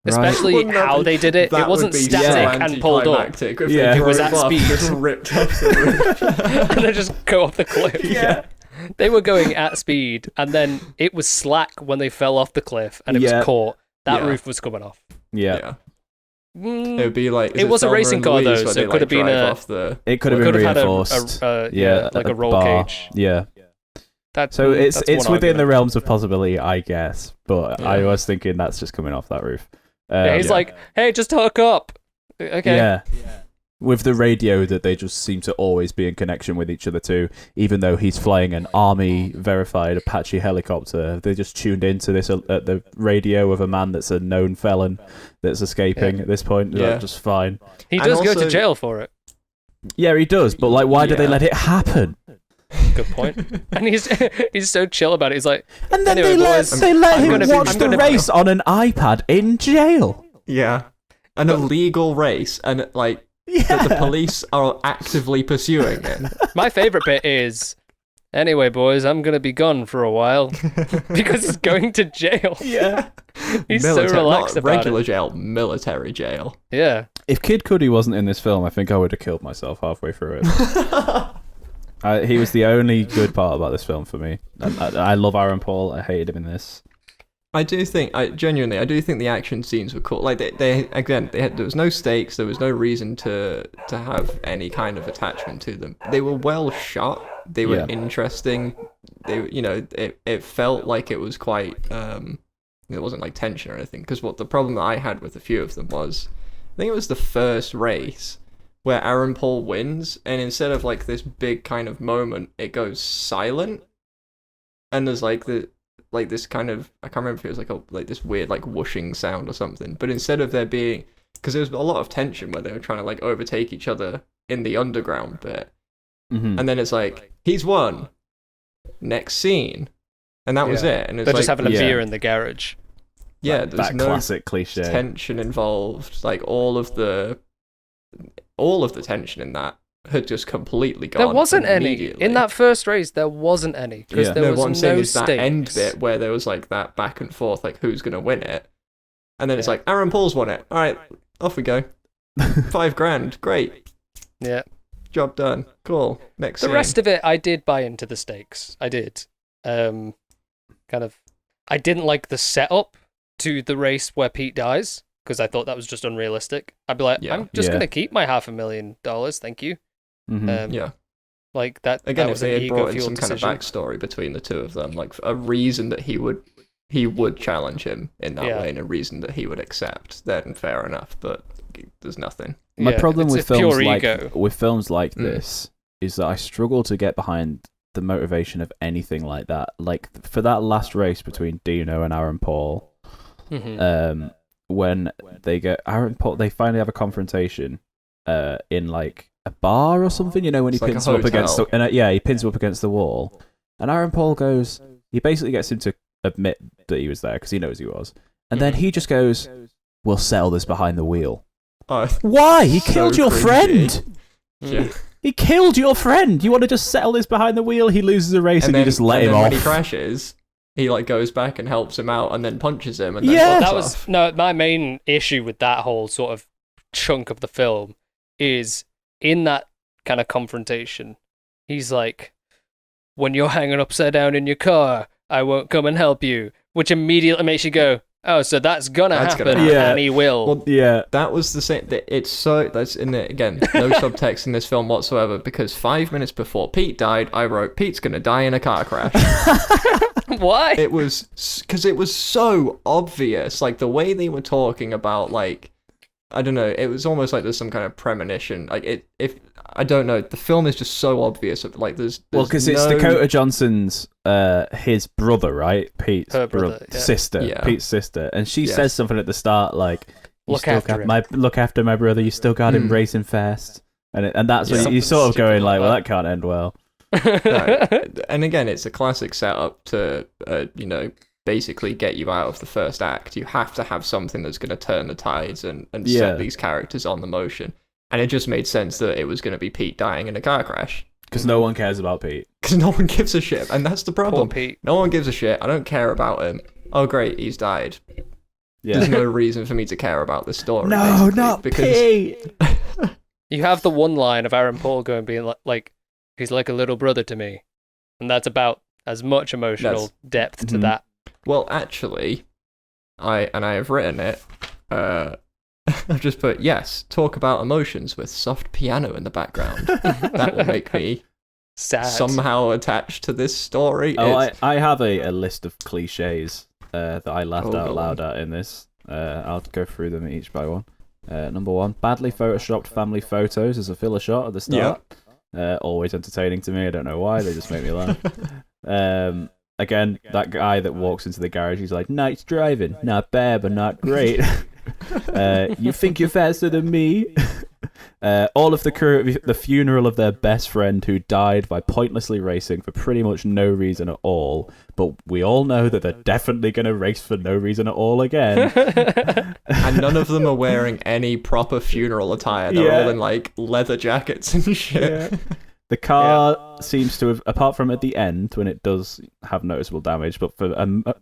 Especially Wouldn't that how be- they did it. That It wasn't would be static so and pulled up. anticlimactic if Yeah. they It was drove at off, speed. just ripped off the roof. And they just go off the cliff. Yeah. They were going at speed, and then it was slack when they fell off the cliff, and it Yeah. was caught. That Yeah. roof was coming off. Yeah. Mm, It would be like. It was a racing car, though, so it could have been a- Off the... It could have It been could have had reinforced. a roll bar. cage. Yeah. That, So it's that's one within the argument. realms of possibility, I guess. But I Yeah. was thinking that's just coming off that roof. Yeah, he's Yeah. like, "Hey, just hook up." Okay. Yeah. With the radio that they just seem to always be in connection with each other too, even though he's flying an army verified Apache helicopter. They just tuned into this at the radio of a man that's a known felon that's escaping at this point. Yeah. That's just fine. He And does go also- to jail for it. Yeah, he does. But why do they Yeah. let it happen? Good point. And he's so chill about it. He's like, And then Anyway, boys, they let I'm him gonna be- watch I'm the gonna be- race on an iPad in jail. Yeah. An illegal race, and Yeah. that the police are actively pursuing it. my favorite bit is Anyway, boys, I'm going to be gone for a while because he's going to jail. Yeah. He's so relaxed not about regular it. jail, military jail. Yeah. If Kid Cudi wasn't in this film, I think I would have killed myself halfway through it. He was the only good part about this film for me. I love Aaron Paul. I hated him in this. I do think the action scenes were cool. Like there was no stakes, there was no reason to have any kind of attachment to them. They were well shot. They were interesting. It felt like it was quite. It wasn't like tension or anything. Because the problem that I had with a few of them was, I think it was the first race where Aaron Paul wins, and instead of like this big kind of moment, it goes silent, and there's this kind of, I can't remember if it was like this weird like whooshing sound or something, but instead of there being, because there was a lot of tension where they were trying to like overtake each other in the underground bit, and then it's like, he's won, next scene, and that was it. And it's they're like, just having a beer in the garage. Yeah, like, there's that no classic cliche tension involved. Like all of the tension in that had just completely gone. There wasn't any immediately. in that first race. There wasn't any because there was what I'm saying no is stakes. that end bit where there was like that back and forth, like who's gonna win it, and then it's like Aaron Paul's won it. All right, off we go. $5,000, great. Yeah, job done. Cool. Next. The scene. rest of it, I did buy into the stakes. I did. Kind of. I didn't like the setup to the race where Pete dies because I thought that was just unrealistic. I'd be like, I'm just gonna keep my $500,000, thank you. Yeah. Like that. Again, that if was they an had brought in ego-fueled some kind of decision. backstory between the two of them, like a reason that he would challenge him in that way, and a reason that he would accept, then fair enough. But there's nothing. My problem it's with a films pure like ego. this is that I struggle to get behind the motivation of anything like that. Like for that last race between Dino and Aaron Paul, when they get Aaron Paul, they finally have a confrontation in like a bar or something. You know, when he It's like pins a him up against hotel. he pins him up against the wall, and Aaron Paul goes. He basically gets him to admit that he was there because he knows he was, and then he just goes, "We'll settle this behind the wheel." Oh, Why? He so killed your cringy. friend. Yeah. He killed your friend. You want to just settle this behind the wheel? He loses a race and you just let him off. When he crashes, he like goes back and helps him out, and then punches him. And then Yeah. That walks was off. no. My main issue with that whole sort of chunk of the film is in that kind of confrontation. He's like, "When you're hanging upside down in your car, I won't come and help you," which immediately makes you go, "Oh, so that's gonna happen, Yeah. and he will." Well, Yeah. that was the same. That's in it again. No subtext in this film whatsoever. Because 5 minutes before Pete died, I wrote, "Pete's gonna die in a car crash." Why? It was because it was so obvious. Like the way they were talking about, like, I don't know. It was almost like there's some kind of premonition. Like I don't know. The film is just so obvious. Like there's because it's Dakota Johnson's his brother, right? Pete's Her brother, yeah. sister, Yeah. Pete's sister, and she Yes. says something at the start like, Look after him. Look after my brother. You still got him racing fast." And that's when Something you're sort of stupid going like like, well, that. that can't end well. Right. And again, it's a classic setup to basically get you out of the first act. You have to have something that's going to turn the tides and set these characters on the motion. And it just made sense that it was going to be Pete dying in a car crash. Because no one cares about Pete. Because no one gives a shit. And that's the problem. Poor Pete. No one gives a shit. I don't care about him. Oh, great, he's died. Yeah. There's no reason for me to care about this story. No, basically, not because Pete. You have the one line of Aaron Paul being like, "He's like a little brother to me," and that's about as much emotional depth to that. Well, actually, I have written it. I've just put, yes, talk about emotions with soft piano in the background. That will make me Sad. somehow attached to this story. Oh, I have a list of cliches that I laughed Oh, out go loud at in this. I'll go through them each by one. Number one, badly photoshopped family photos as a filler shot at the start. Always entertaining to me. I don't know why. They just make me laugh. Again, that guy that walks into the garage, he's like, "Nice driving. Not bad, but not great." You think you're faster than me? All of the crew at the funeral of their best friend who died by pointlessly racing for pretty much no reason at all. But we all know that they're definitely going to race for no reason at all again. And none of them are wearing any proper funeral attire. They're all in like leather jackets and shit. The car seems to have, apart from at the end when it does have noticeable damage, but for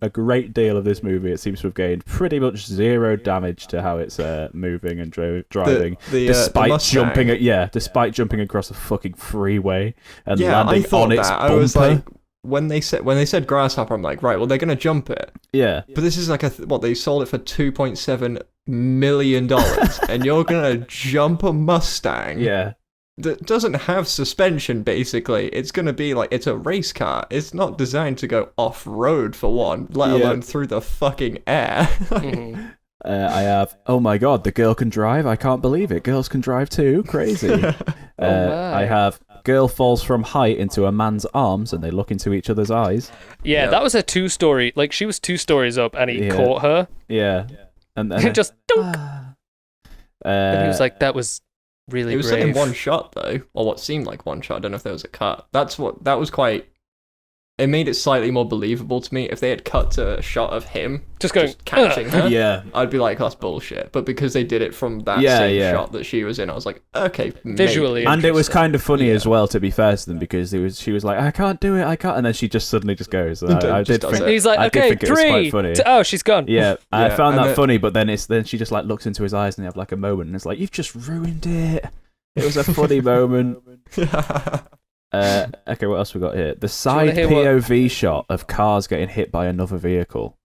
a great deal of this movie, it seems to have gained pretty much zero damage to how it's moving and driving, despite Mustang. despite jumping across a fucking freeway and Yeah, I landing thought on its that. bumper. I was like, when they said grasshopper, I'm like, right, well they're gonna jump it. Yeah. But this is like what they sold it for $2.7 million, and you're gonna jump a Mustang. Yeah. That doesn't have suspension. Basically, it's gonna be like it's a race car. It's not designed to go off road for one, let alone through the fucking air. Mhm. I have. Oh my god, the girl can drive. I can't believe it. Girls can drive too. Crazy. my. I have. Girl falls from height into a man's arms, and they look into each other's eyes. Yeah, that was a 2-story. Like, she was 2 stories up, and he caught her. Yeah, and then Just dunk. And he was like, "That was really It was brave." in one shot though, or what seemed like one shot. I don't know if there was a cut. That was quite. It made it slightly more believable to me. If they had cut to a shot of him Just going, catching her, yeah, I'd be like, that's bullshit. But because they did it from that Yeah, same yeah. shot that she was in, I was like, okay, Visually maybe. and it was interesting. kind of funny Yeah. as well, to be fair to them, because she was like, I can't do it, I can't, and then she just suddenly just goes. And I Just did does think, it. He's like, I did "Okay, think it was 3. quite funny. Oh, she's gone." Yeah, I Yeah, found and that it- funny, but then she just like looks into his eyes and they have like a moment, and it's like, you've just ruined it. It was a funny moment. Okay, what else we got here? The side hear what- POV shot of cars getting hit by another vehicle.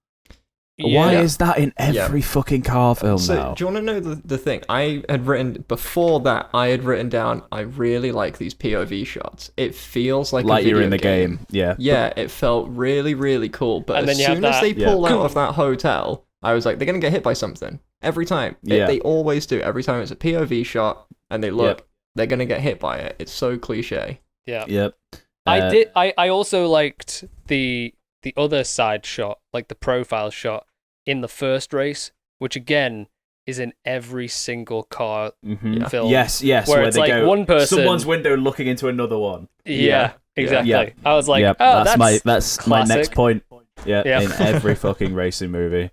Why Yeah. is that in every fucking car film So, now? do you want to know the thing? I had written down, I really like these POV shots. It feels like a You're video in the game. Yeah. Yeah, it felt really, really cool. But And then as you have soon as that- they pull Yeah. out of that hotel, I was like, they're going to get hit by something. Every time. Yeah. They always do. Every time it's a POV shot and they look, they're going to get hit by it. It's so cliche. Yeah. Yep. I also liked the other side shot, like the profile shot in the first race, which again is in every single car Mhm. film. Yes, where where it's they like go, one person- someone's window looking into another one. Yeah, exactly. Yeah. I was like, Yep, "Oh, that's my classic." next point. Yeah, Yeah. in every fucking racing movie.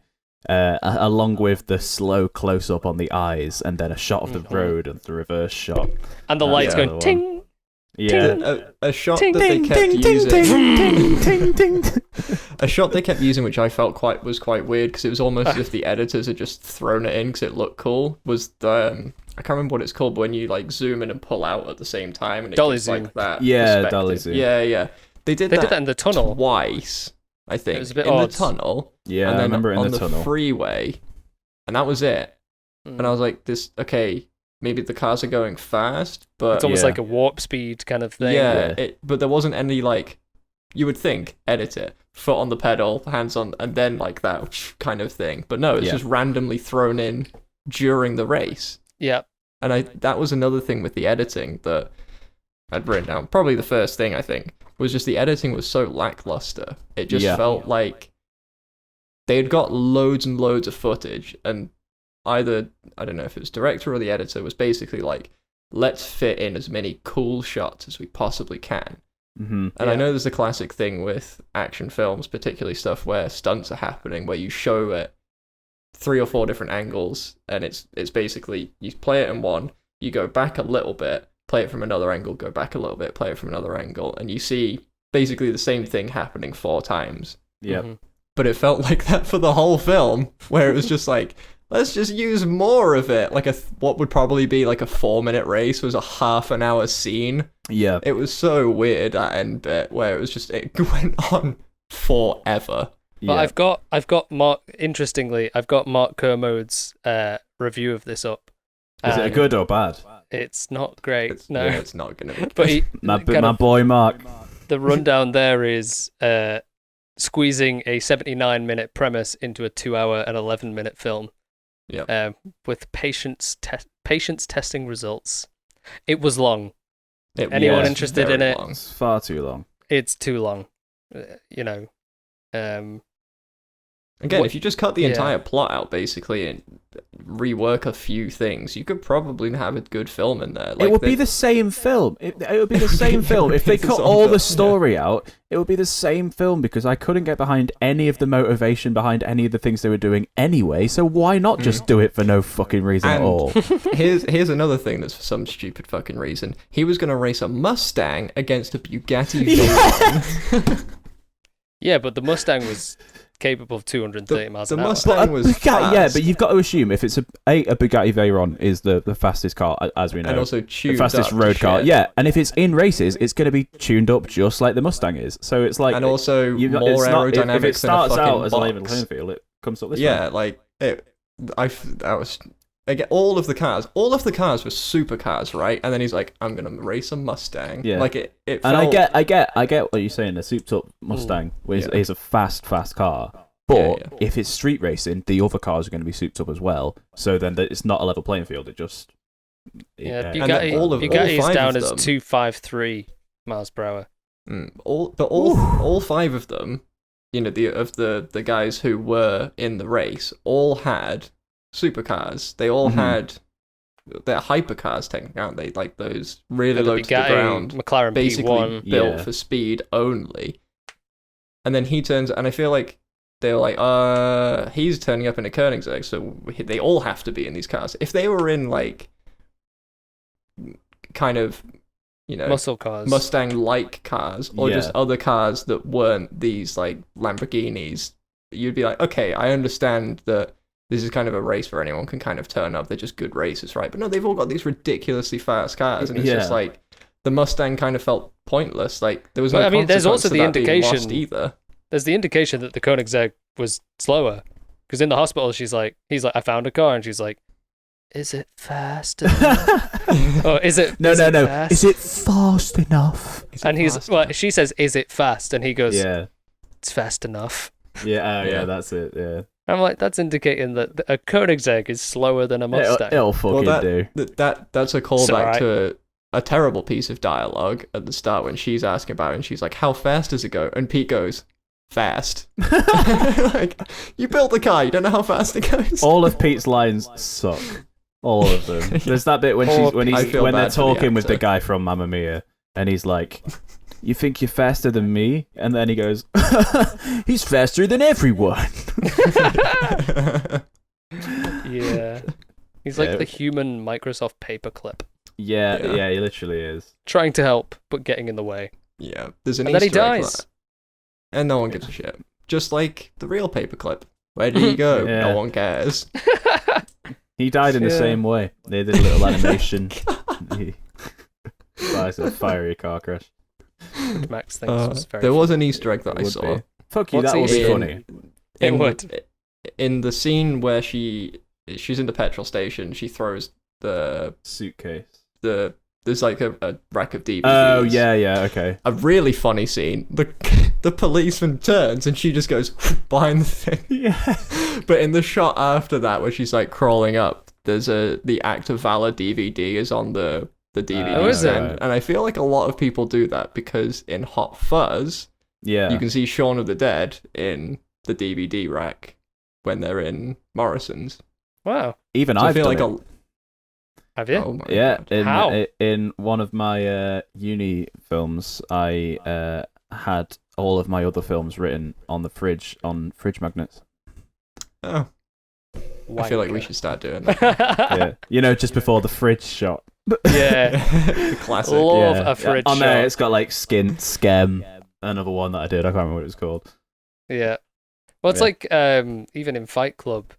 Along with the slow close up on the eyes and then a shot of the Mhm. road and the reverse shot. And the That's lights the going other ting. Yeah. A shot Ting, that they Ding, kept ding, using. ding, ding, ding, ding. A shot they kept using, which I felt was quite weird, because it was almost as if the editors had just thrown it in because it looked cool. Was the I can't remember what it's called, but when you like zoom in and pull out at the same time, and it Dolly gives, zoom. like that. Yeah, perspective. dolly zoom. Yeah. They did They did that in the tunnel. twice, I think. It was a bit in odd. the tunnel. Yeah, and I then remember it in on the tunnel. freeway, and that was it. Mm. And I was like, okay, maybe the cars are going fast, but It's almost Yeah. like a warp speed kind of thing. yeah, but there wasn't any like, you would think, edit it, foot on the pedal, hands on, and then like that kind of thing. But no, it's Yeah. just randomly thrown in during the race. Yeah. And that was another thing with the editing that I'd written down. Probably the first thing I think was just the editing was so lackluster. It just Yeah. felt like they had got loads and loads of footage, and either, I don't know if it was director or the editor, was basically like, let's fit in as many cool shots as we possibly can. Mm-hmm. And I Yeah. know there's a classic thing with action films, particularly stuff where stunts are happening, where you show it 3 or 4 different angles, and it's basically, you play it in one, you go back a little bit, play it from another angle, go back a little bit, play it from another angle, and you see basically the same thing happening 4 times. Yep. Mhm. But it felt like that for the whole film, where it was just like, let's just use more of it. Like what would probably be like a 4-minute race was a half an hour scene. Yeah. It was so weird, that end bit, where it was just, it went on forever. But Yeah. I've got Mark. Interestingly, I've got Mark Kermode's review of this up. Is it and good or bad? It's not great. No, Yeah, it's not gonna be. but he, My kind of- boy Mark. the rundown there is squeezing a 79-minute premise into a 2-hour and 11-minute film. Yep. With patience testing results. It was long. It Anyone was interested very in it? long. It's far too long. It's too long. You know. Again, What- if you just cut the yeah. entire plot out, basically, and rework a few things, you could probably have a good film in there. It would be the same film. It would be the same film. If they It's cut on all film, the story out, it would be the same film because I couldn't get behind any of the motivation behind any of the things they were doing anyway, so why not just do it for no fucking reason at And- all? Here's another thing that's for some stupid fucking reason. He was going to race a Mustang against a Bugatti Veyron. Yeah, but the Mustang was capable of 230 miles an hour. Mustang was fast. Yeah, but you've got to assume if it's a Bugatti Veyron is the fastest car, as we know. And also the tuned fastest up road car. shit. Yeah, and if it's in races, it's going to be tuned up just like the Mustang is. So it's like... And also you've got- more it's not- aerodynamic if it starts than a fucking out as a level box. playing field, it comes up this way. Yeah, like that was again all of the cars were supercars, right? And then he's like, I'm gonna race a Mustang. Yeah. Like it And felt, I get what you're saying. The souped up Mustang is a fast car. But Yeah. if it's street racing, the other cars are going to be souped up as well. So then it's not a level playing field. It just... Yeah, And then all Bugatti's five down of as them- 253 miles per hour. all five of them, you know, the guys who were in the race all had supercars. They all had they're hypercars technically, aren't they? Like those really The low to the Bugatti, ground, McLaren basically P1. built Yeah. for speed only. And then he turns, and I feel like they were like, he's turning up in a Koenigsegg, so they all have to be in these cars. If they were in like kind of, you know, Muscle cars. Mustang-like cars, or just Yeah. other cars that weren't these like Lamborghinis, you'd be like, okay, I understand that this is kind of a race where anyone can kind of turn up. They're just good races, right? But no, they've all got these ridiculously fast cars, and it's just Yeah. like the Mustang kind of felt pointless. Like there was Well, no I mean, there's consequence also to the that being indication- lost either. There's the indication that the Koenigsegg was slower. Because in the hospital, he's like, I found a car, and she's like, is it fast enough? Or is it No. fast? Is it fast enough? And she says, is it fast? And he goes, Yeah. it's fast enough. Yeah, Yeah. that's it, yeah. I'm like, that's indicating that a Koenigsegg is slower than a Mustang. It'll fucking do. That's a callback alright. to a terrible piece of dialogue at the start when she's asking about it, and she's like, how fast does it go? And Pete goes, fast. Like, you built the car, you don't know how fast it goes. All of Pete's lines suck. All of them. There's that bit when I when feel they're bad for the talking with the actor. guy from Mamma Mia, and he's like, "You think you're faster than me?" And then he goes, "He's faster than everyone." Yeah. He's like Yeah. the human Microsoft paperclip. Yeah, Yeah. yeah, he literally is. Trying to help, but getting in the way. Yeah, there's an And then he Easter egg dies. for that. And no one gives a shit. Just like the real paperclip. Where did he go? Yeah. No one cares. He died in the Yeah. same way. They did a little animation. He dies in a fiery car crash. Max thinks was very there was an Easter egg that It I would saw. be. Fuck you, What's that would the be Easter funny. egg? It in, would. In the scene where she's in the petrol station, she throws Suitcase. there's like a rack of DVDs. Oh, yeah, okay. A really funny scene. The policeman turns and she just goes behind the thing. Yeah. But in the shot after that, where she's like crawling up, there's the act of Valor DVD is on the DVD Oh, is it? stand, and I feel like a lot of people do that because in Hot Fuzz, Yeah. you can see Shaun of the Dead in the DVD rack when they're in Morrison's. Wow. Even So I I've feel done like it. Have you? oh my Yeah, God. How? in one of my uni films, I had all of my other films written on the fridge, on fridge magnets. Oh, I feel like we Wanker. should start doing that. Yeah, you know, just before the fridge shot. Yeah. The classic. Love Yeah. a fridge On there, shot. it's got like skem. Another one that I did. I can't remember what it was called. Yeah. Well, it's Yeah. like even in Fight Club,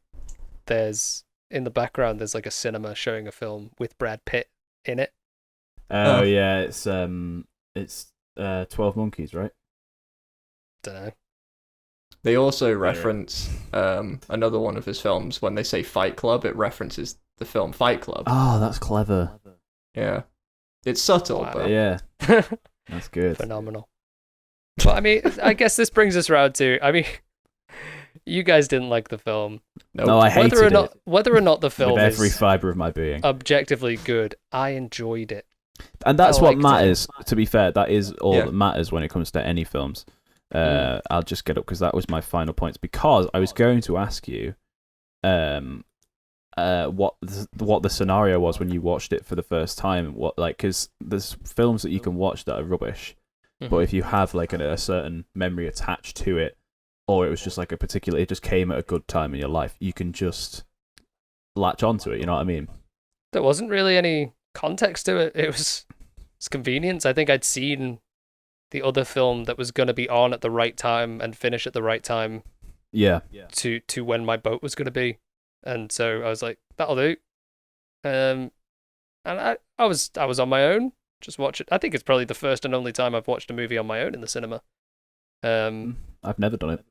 there's in the background there's like a cinema showing a film with Brad Pitt in it. Oh Oh. yeah, it's 12 Monkeys, right? Don't know. They also reference another one of his films. When they say Fight Club, it references the film Fight Club. Oh, that's clever. Yeah. It's subtle, Wow. but Yeah, that's good. Phenomenal. But I mean, I guess this brings us around to. I mean, you guys didn't like the film. No, I hated Whether or not the it film with every is fibre of my being. objectively good, I enjoyed it. And that's I what liked it. matters, to be fair. That is all Yeah. that matters when it comes to any films. I'll just get up because that was my final points. Because I was going to ask you, what the scenario was when you watched it for the first time. Because there's films that you can watch that are rubbish, but if you have like a certain memory attached to it, or it was just like it just came at a good time in your life, you can just latch onto it. You know what I mean? There wasn't really any context to it. It's convenience. I think I'd seen the other film that was going to be on at the right time and finish at the right time. Yeah. To when my boat was going to be, and so I was like, that'll do. And I was on my own, just watch it. I think it's probably the first and only time I've watched a movie on my own in the cinema. I've never done it.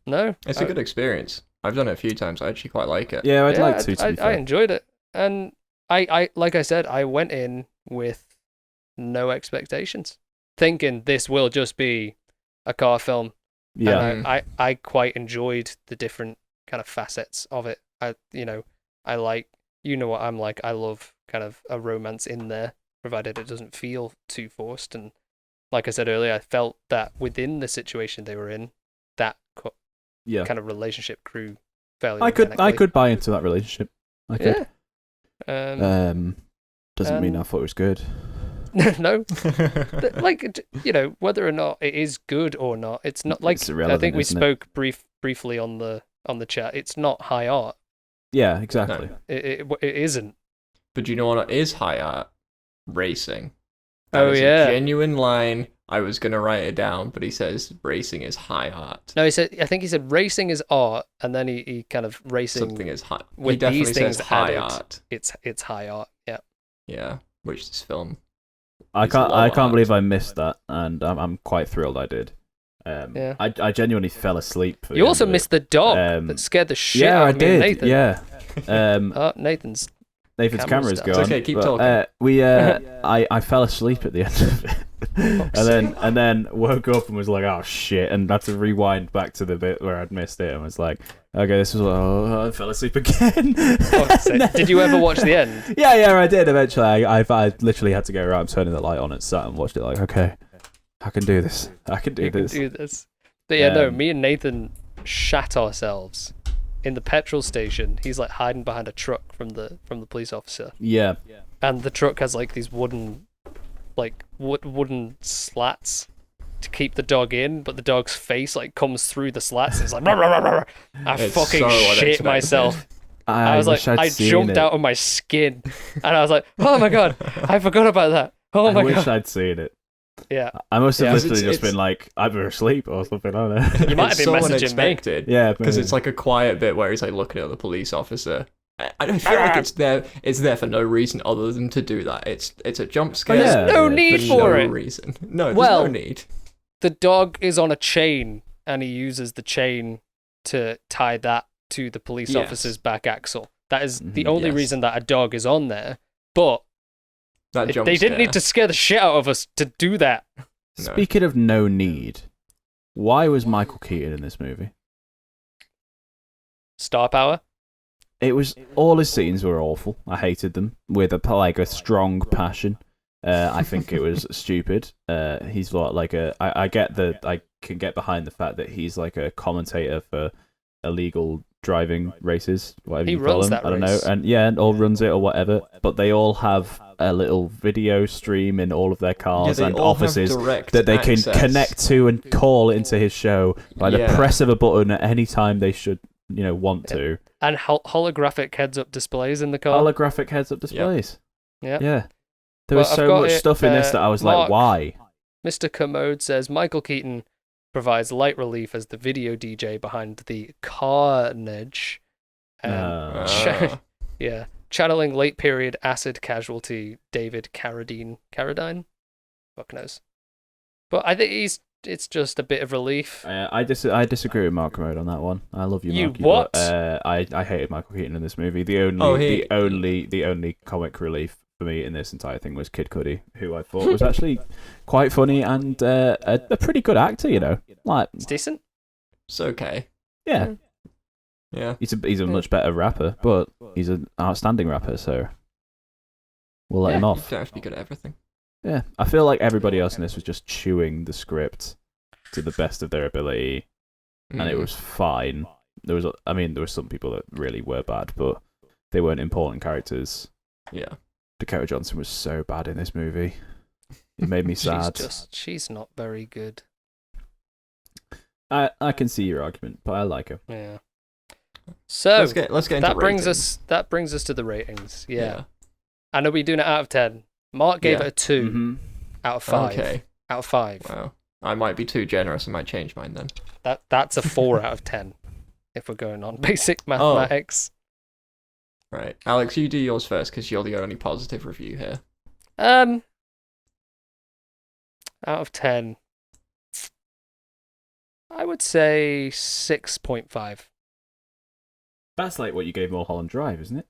No, It's a good experience. I've done it a few times. I actually quite like it. Yeah, I'd like to be fair. I enjoyed it, and I like I said, I went in with no expectations, thinking this will just be a car film. Yeah. And I quite enjoyed the different kind of facets of it. I like, what I'm like. I love kind of a romance in there, provided it doesn't feel too forced. And like I said earlier, I felt that within the situation they were in, that kind of relationship grew fairly. I could buy into that relationship. I could. Yeah. Doesn't mean I thought it was good. No, like, whether or not it is good or not, it's not like, I think we spoke briefly on the chat. It's not high art. Yeah, exactly. No. It isn't. But you know what is high art? Racing. That is a genuine line. I was gonna write it down, but he says racing is high art. No, I think he said racing is art, and then he kind of racing Something is high. with He definitely these things says high added, art. It's high art. Yeah. Yeah, which this film. I is low can't art. believe I missed that, and I'm quite thrilled I did. Yeah. I genuinely fell asleep. You also missed the dog that scared the shit out of me and Nathan. Yeah. Nathan's camera's stuff. gone. It's okay, keep but, talking. I fell asleep at the end of it. and then woke up and was like, oh shit, and had to rewind back to the bit where I'd missed it and was like, okay, this was I fell asleep again. Did you ever watch the end? Yeah, I did eventually. I literally had to go around turning the light on and sat and watched it like, okay, I can do this. But yeah, no, me and Nathan shat ourselves in the petrol station. He's like hiding behind a truck from the police officer. Yeah. And the truck has like these wooden slats to keep the dog in, but the dog's face like comes through the slats and it's like, rah, rah, rah, rah. I It's fucking so shit unexpected. myself. I was like, I jumped out of my skin, and I was like, oh my god, I forgot about that. Oh my I wish god. I'd seen it. Yeah. I must have Yeah. literally It's- just been like, either asleep or something, I don't know. You might have It's been so messaging me. unexpected. Yeah, Because maybe. it's like a quiet bit where he's like looking at the police officer. I don't feel like it's there. It's there for no reason other than to do that. It's a jump scare. yeah. No Yeah, need for for no it. reason. No, there's Well, no need. The dog is on a chain, and he uses the chain to tie that to the police Yes. officer's back axle. That is the Mhm. only Yes. reason that a dog is on there. But That jump they scare. didn't need to scare the shit out of us to do that. No. Speaking of no need, why was Michael Keaton in this movie? Star power. It was all his scenes were awful. I hated them with a strong passion. I think it was stupid. He's like I can get behind the fact that he's like a commentator for illegal driving races, whatever He you call runs them. that I don't race. know, and or runs it or whatever. But they all have a little video stream in all of their cars they and all have offices direct that they can access. connect to and call into his show by the Yeah. press of a button at any time they should, want to. And holographic heads-up displays in the car. Holographic heads-up displays. Yeah. Yeah. There Well, was I've so got much it, stuff in this that I was Mark. like, why? Mr. Commode says Michael Keaton provides light relief as the video DJ behind the carnage. Ah. Yeah, channeling late period acid casualty David Carradine. Fuck knows. But I think it's just a bit of relief. I disagree with Mark Commode on that one. I love you, You Marky, what? But, I hated Michael Keaton in this movie. The only comic relief for me in this entire thing was Kid Cudi, who I thought was actually quite funny and a pretty good actor. Like, It's decent. It's okay. yeah, Yeah. he's a much better rapper, but he's an outstanding rapper, so we'll let him You off. don't have to be good at everything. Yeah, I feel like everybody else in this was just chewing the script to the best of their ability, and it was fine. There were some people that really were bad, but they weren't important characters. Yeah. Dakota Johnson was so bad in this movie. It made me sad. She's not very good. I can see your argument, but I like her. Yeah. So let's get into that brings ratings. us to the ratings. Yeah. And are we doing it out of 10? Mark gave it a 2 Mm-hmm. out of 5. Okay. Out of 5. Wow. I might be too generous. I might change mine then. That's a 4 out of 10. If we're going on basic mathematics. Right. Alex, you do yours first because you're the only positive review here. Out of 10, I would say 6.5. That's like what you gave Mulholland Drive, isn't it?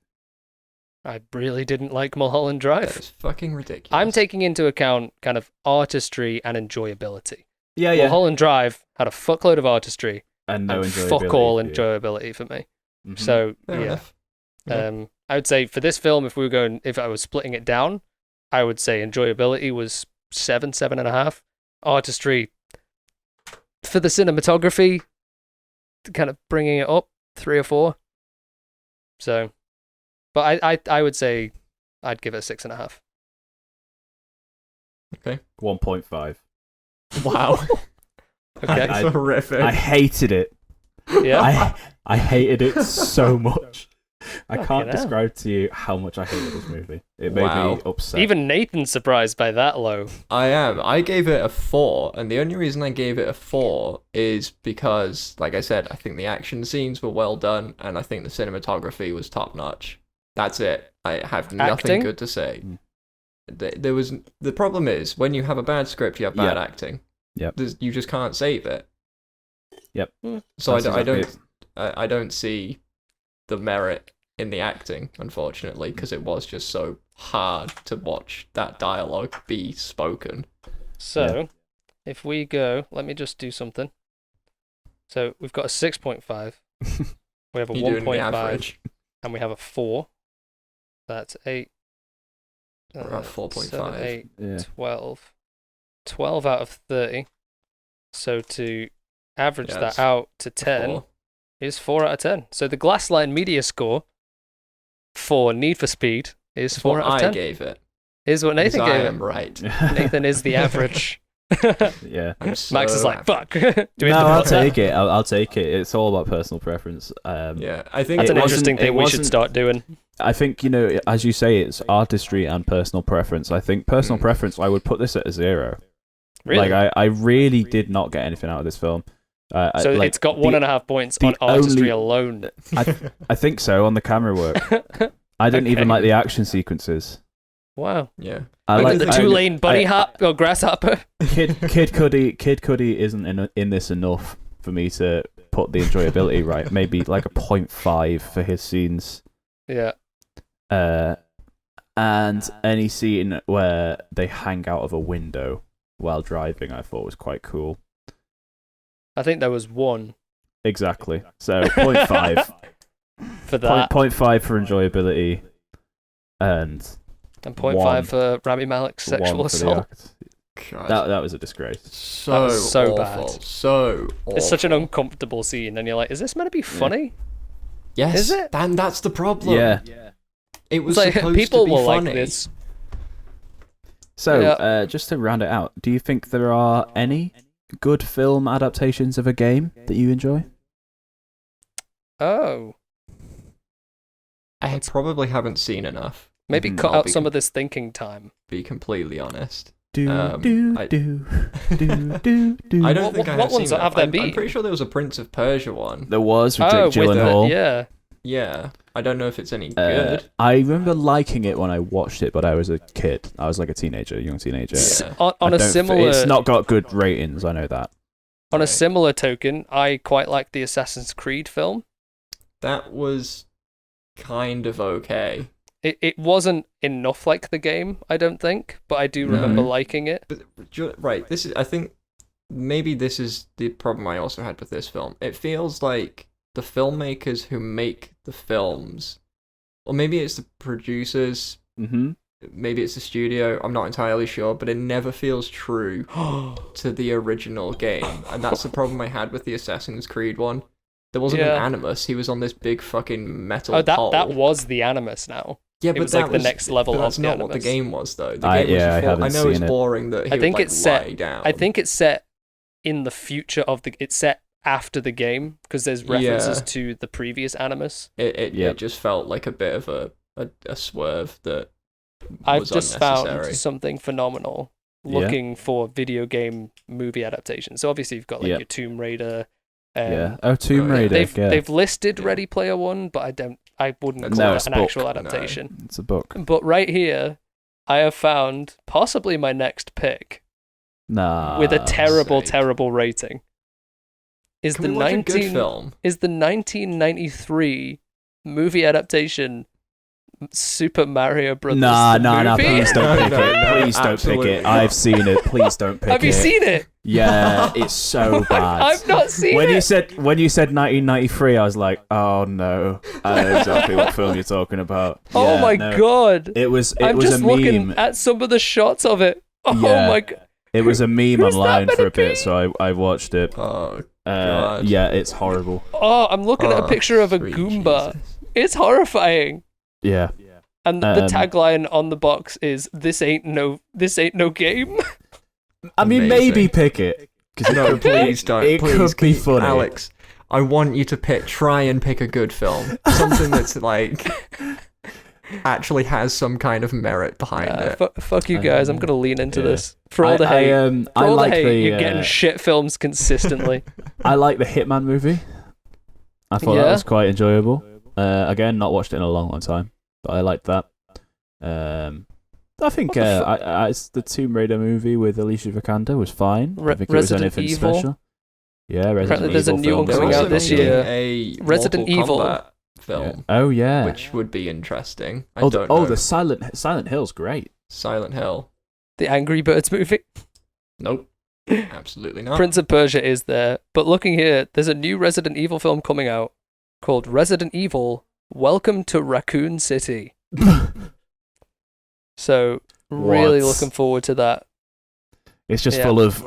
I really didn't like Mulholland That Drive. is fucking ridiculous. I'm taking into account kind of artistry and enjoyability. Yeah, Mulholland Drive had a fuckload of artistry And no and enjoyability. fuck all for you. enjoyability for me. Mhm. So Fair yeah, enough. Yeah. I would say for this film, if I was splitting it down, I would say enjoyability was 7.5. Artistry for the cinematography, kind of bringing it up 3 or 4. So, but I would say I'd give it a 6.5. 1.5. Wow. Okay. That's horrific. I hated it. Yeah. I hated it so much. I Fucking can't hell. describe to you how much I hated this movie. It made Wow. me upset. Even Nathan's surprised by that low. I am. I gave it a 4, and the only reason I gave it a 4 is because, like I said, I think the action scenes were well done, and I think the cinematography was top notch. That's it. I have nothing Acting? good to say. Mm. The problem is when you have a bad script, you have bad acting. Yep. You just can't save it. Yep. So That's exactly I don't see the merit in the acting, unfortunately, because it was just so hard to watch that dialogue be spoken. So, if we go, let me just do something. So we've got a 6.5. We have a You're doing the 1.5, average. and we have a 4. That's 8. We're at 4.5. 7, 8, Yeah. 12. 12 out of 30. So to average Yeah, that it's out to 10 4. is 4 out of 10. So the Glassline media score for Need for Speed is 4 What out of 10. I gave it. Is what Nathan Because I gave am it. right. Nathan is the average. Yeah. I'm so Max is like, happy. fuck. Do we No, have to I'll put that? take it. I'll take it. It's all about personal preference. Yeah, I think That's It an wasn't- interesting it thing we should wasn't- start doing. I think, as you say, it's artistry and personal preference. I think personal preference, I would put this at a 0. Really? Like, I really did not get anything out of this film. So it's got 1.5 points the on artistry only- alone. I think so, on the camera work. I didn't even Okay. like the action sequences. Wow. yeah. I Like like The I- two-lane bunny hop or grasshopper. Kid Cudi isn't in this enough for me to put the enjoyability right. Maybe like a 0.5 for his scenes. Yeah. And any scene where they hang out of a window while driving, I thought was quite cool. I think there was one Exactly. So 0.5. for that, 0.5 for enjoyability, and and 0.5 one. for Rami Malik's sexual 1 for the assault. act. God. That was a disgrace. so was so awful. bad. So awful. It's such an uncomfortable scene, and you're like, is this meant to be funny? Yes, Is it? and that's the problem. Yeah. It was It's like, supposed people to be will funny. like this. So, Yeah. just to round it out, do you think there are any good film adaptations of a game that you enjoy? Oh. I probably haven't seen enough. Maybe Mhm. cut I'll out be some com- of this thinking time. Be completely honest. Do I- do. I don't What- think I what have ones seen have that. there I'm been? pretty sure there was a Prince of Persia one. There was with Oh, Jake with Gyllenhaal. yeah. Yeah, I don't know if it's any good. I remember liking it when I watched it, but I was a kid. I was like a teenager, young teenager. Yeah. On I a don't- similar, It's not got good ratings. I know that. on a Right. similar token, I quite like the Assassin's Creed film. That was kind of okay. It wasn't enough like the game, I don't think, but I do No. remember liking it. But right, I think maybe this is the problem I also had with this film. It feels like the filmmakers who make the films, or maybe it's the producers, Mm-hmm. maybe it's the studio, I'm not entirely sure, but it never feels true to the original game. And that's the problem I had with the Assassin's Creed one. There wasn't an Animus, he was on this big fucking metal pole. That was the Animus now. Yeah, but it was that like the next level that's of not the Animus. what the game was, though. The game was I know it's boring that he would lie down. I think it's set in the future of the... It's set after the game, because there's references to the previous Animus. It just felt like a bit of a swerve that I've just found something phenomenal looking for video game movie adaptation. So obviously you've got like your Tomb Raider. Tomb Raider. They've listed Ready Player One, but I wouldn't call it an actual adaptation. No, it's a book. But right here, I have found possibly my next pick. With a terrible rating. Is the 1993 movie adaptation Super Mario Brothers? No, please don't pick it. Please don't pick it. I've seen it. Please don't pick it. Have you seen it? Yeah, it's so bad. I've not seen it. When you said 1993, I was like, oh no, I know exactly what film you're talking about. Oh my god! It was I'm was just a meme. Looking at some of the shots of it. Oh my god! It was a meme online for a bit, so I watched it. Oh god! Yeah, it's horrible. Oh, I'm looking at a picture of a Goomba. Jesus. It's horrifying. Yeah. And the tagline on the box is "This ain't no game." I mean, maybe pick it. No, please don't. It could be funny. Alex, I want you to try and pick a good film. Something that's like actually has some kind of merit behind it. Fuck you guys, I'm gonna lean into this. For all the hate, you're getting shit films consistently. I like the Hitman movie. I thought that was quite enjoyable. Again, not watched it in a long time, but I liked that. I think it's the Tomb Raider movie with Alicia Vikander was fine. I think it was anything special. Yeah, Resident Evil. There's a new one coming out this year. A Resident Evil film. Yeah. Oh yeah, which would be interesting. The Silent Hill's great. Silent Hill. The Angry Birds movie. Nope. Absolutely not. Prince of Persia is there, but looking here, there's a new Resident Evil film coming out called Resident Evil: Welcome to Raccoon City. So really looking forward to that. It's just full of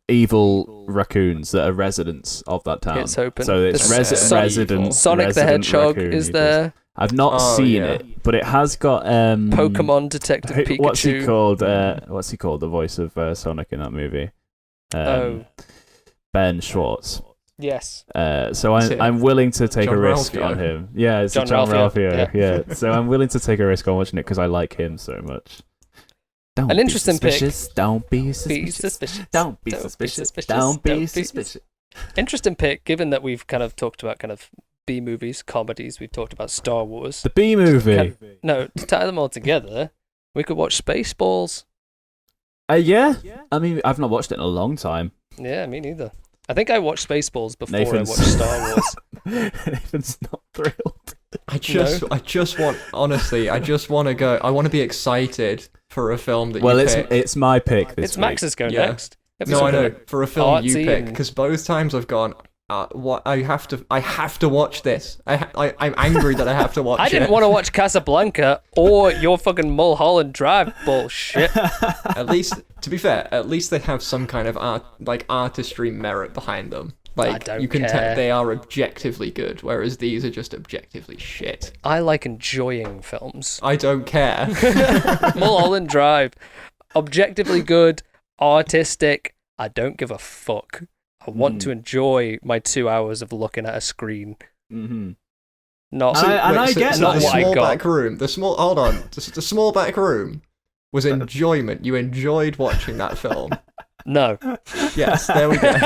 evil raccoons that are residents of that town. It's open. So it's residents. Sonic the Hedgehog is there. I've not seen it, but it has got Pokemon Detective Pikachu. What's he called? What's he called? The voice of Sonic in that movie. Ben Schwartz. Yes. So I'm willing to take a risk on him. Yeah, it's John Ralphio. Yeah. So I'm willing to take a risk on watching it because I like him so much. An interesting pick. Don't be suspicious. Don't be suspicious. Don't be suspicious. Interesting pick, given that we've kind of talked about kind of B movies, comedies. We've talked about Star Wars. The B movie. To tie them all together, we could watch Spaceballs. Yeah. I mean, I've not watched it in a long time. Yeah, me neither. I think I watched Spaceballs before I watched Star Wars. Nathan's not thrilled. I just want to go. I want to be excited for a film that you pick. It's my pick this week. It's Max's go next. No, I know. For a film you pick, because both times I've gone, what I have to watch this. I'm angry that I have to watch it. I didn't want to watch Casablanca or your fucking Mulholland Drive bullshit. At least, to be fair, they have some kind of artistry merit behind them. Like, I don't you can care. tell they are objectively good, whereas these are just objectively shit. I like enjoying films. I don't care. Mulholland Drive, objectively good, artistic. I don't give a fuck. I want to enjoy my 2 hours of looking at a screen. Mm-hmm. Not the small got. back room. The small back room was enjoyment. You enjoyed watching that film. No. Yes, there we go.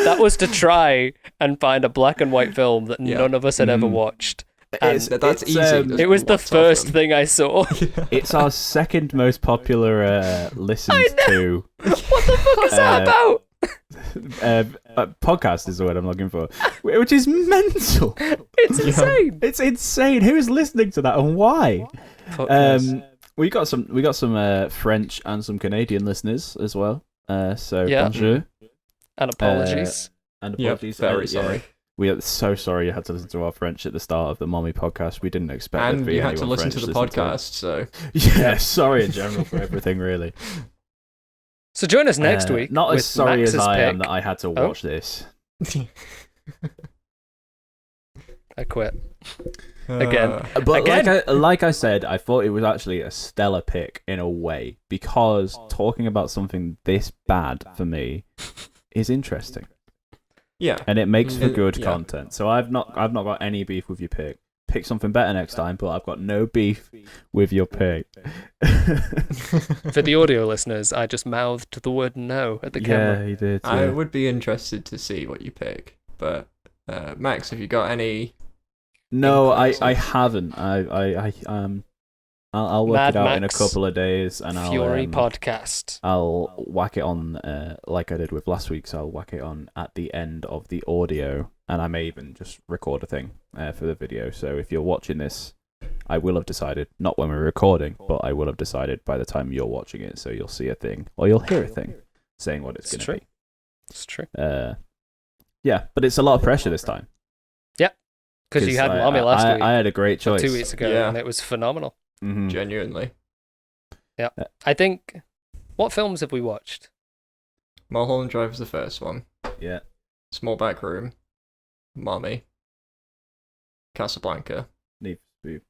That was to try and find a black and white film that none of us had ever watched. That's easy. It was the first thing I saw. It's our second most popular listened to. What the fuck is that about? Podcast is the word I'm looking for, which is mental. It's insane. It's insane. Who is listening to that and why? We got some French and some Canadian listeners as well. So bonjour. And apologies. Very sorry. We are so sorry you had to listen to our French at the start of the Mommy podcast. We didn't expect there to And be you had to anyone listen French to the listening podcast, so Yeah, sorry in general for everything, really. So join us next week. Not with as sorry Max's as I am pick. that I had to watch this. I quit. Again. But Again. like I said, I thought it was actually a stellar pick in a way, because talking about something this bad for me is interesting. Yeah. And it makes for good yeah. content. So I've not got any beef with your pick. Pick something better next time, but I've got no beef with your pick. For the audio listeners, I just mouthed the word no at the camera. Yeah, he did. I yeah. would be interested to see what you pick, but Max, have you got any? No, I Inquiries? haven't. I'll work Mad it out in a Max couple of days, and Fury I'll podcast. I'll whack it on like I did with last week's. I'll whack it on at the end of the audio, and I may even just record a thing for the video. So if you're watching this, I will have decided, not when we're recording, but I will have decided by the time you're watching it. So you'll see a thing, or you'll hear a thing saying what it's going to be. It's true. Yeah, but it's a lot of pressure this time. Because you had Mommy last week. I had a great or choice. 2 weeks ago, Yeah. and it was phenomenal. Mhm. Genuinely, I think. What films have we watched? Mulholland Drive is the first one. Yeah. Small Back Room, Mommy, Casablanca, Need for Speed.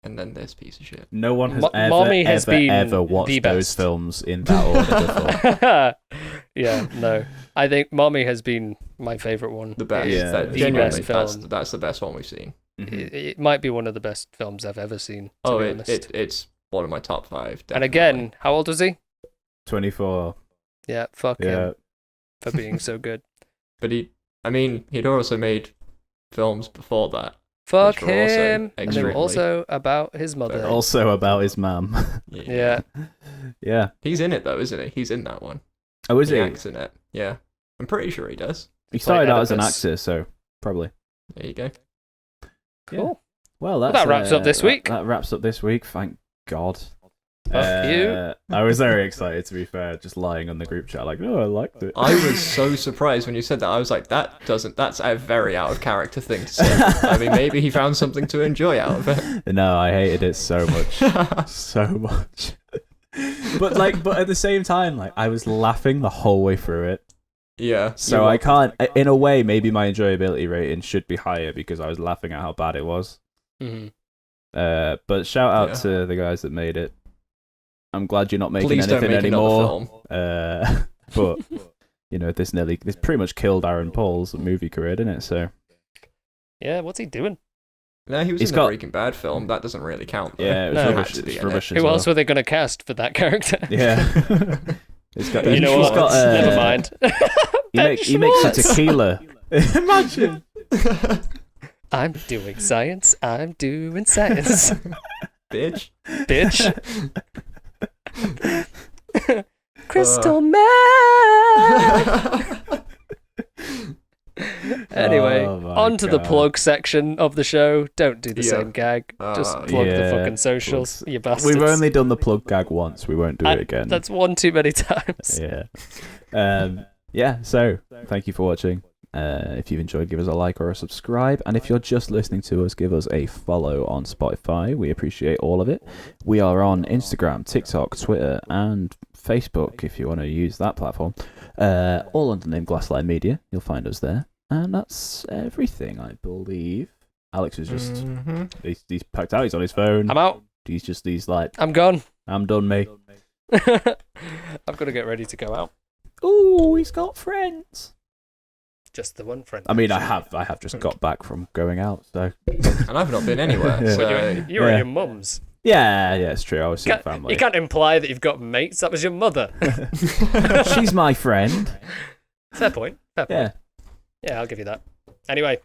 and then this piece of shit. No one has Mommy has been ever watched the those best. films in that order before. Yeah, no. I think Mommy has been my favourite one. The best. Yeah, that, the genuinely, best film. that's the best one we've seen. Mhm. It might be one of the best films I've ever seen, to be honest. It's one of my top 5. And Definitely. again, how old was he? 24. Yeah, fuck Yeah. him for being so good. But he'd also made films before that. Fuck were also him. And they were extremely- also about his mother. Very- Also about his mum. Yeah. Yeah. He's in it though, isn't he? He's in that one. Oh, is He he? acts in it. Yeah. I'm pretty sure he does. He started out as an Oedipus. actor, so probably. There you go. Cool. Well, that wraps up this week. That wraps up this week. Thank God. Fuck you. I was very excited, to be fair, just lying on the group chat like, oh, I liked it. I was so surprised when you said that. I was like, that's a very out of character thing to say. I mean, maybe he found something to enjoy out of it. No, I hated it so much. So much. But at the same time, like, I was laughing the whole way through it. Yeah. So I can't, in a way, maybe my enjoyability rating should be higher because I was laughing at how bad it was. Mhm. But shout out Yeah. to the guys that made it. I'm glad you're not making Please don't anything make another anymore. film. But this pretty much killed Aaron Paul's movie career, didn't it? So Yeah, what's he doing? No, he was He's in got- the Breaking Bad film. That doesn't really count. Though. yeah, it was No. rubbish. Had to It be was in rubbish it. as Who well. else were they going to cast for that character? Yeah. It's got, You know he's what? got, Never mind. He makes a tequila. Imagine. I'm doing science. I'm doing science. Bitch. Bitch. Crystal meth. Anyway, Oh my on to the God. plug section of the show. Don't do the Yeah. same gag. Just Oh, plug the yeah. fucking socials, you bastards. We've only done the plug gag once. We won't do it again. That's one too many times. Yeah. So thank you for watching. If you've enjoyed, give us a like or a subscribe. And if you're just listening to us, give us a follow on Spotify. We appreciate all of it. We are on Instagram, TikTok, Twitter, and Facebook if you want to use that platform. All under the name Glasslight Media. You'll find us there. And that's everything, I believe. Alex is just Mhm. he's packed out. He's on his phone. I'm out. He's like, I'm gone. I'm done, mate. I've got to get ready to go out. Ooh, he's got friends. Just the one friend. I mean, I have just got back from going out, so And I've not been anywhere. Yeah. So You're Yeah. at your mum's. yeah, it's true. I was seeing family. You can't imply that you've got mates. That was your mother. She's my friend. Fair point. Fair point. Yeah. Yeah, I'll give you that. Anyway,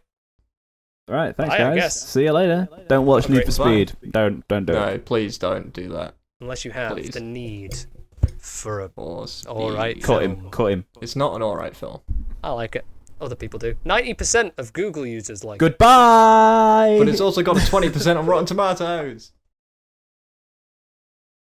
All right. Thanks, Bye, I guys. guess. See you later. Don't watch Okay, Need for bye. Speed. Don't do it. no, please don't do that. unless you have Please. the need for a... Or All right. speed. Cut him. Cut him. It's not an alright film. I like it. Other people do. 90% of Google users like it. Goodbye. But it's also got a 20% on Rotten Tomatoes.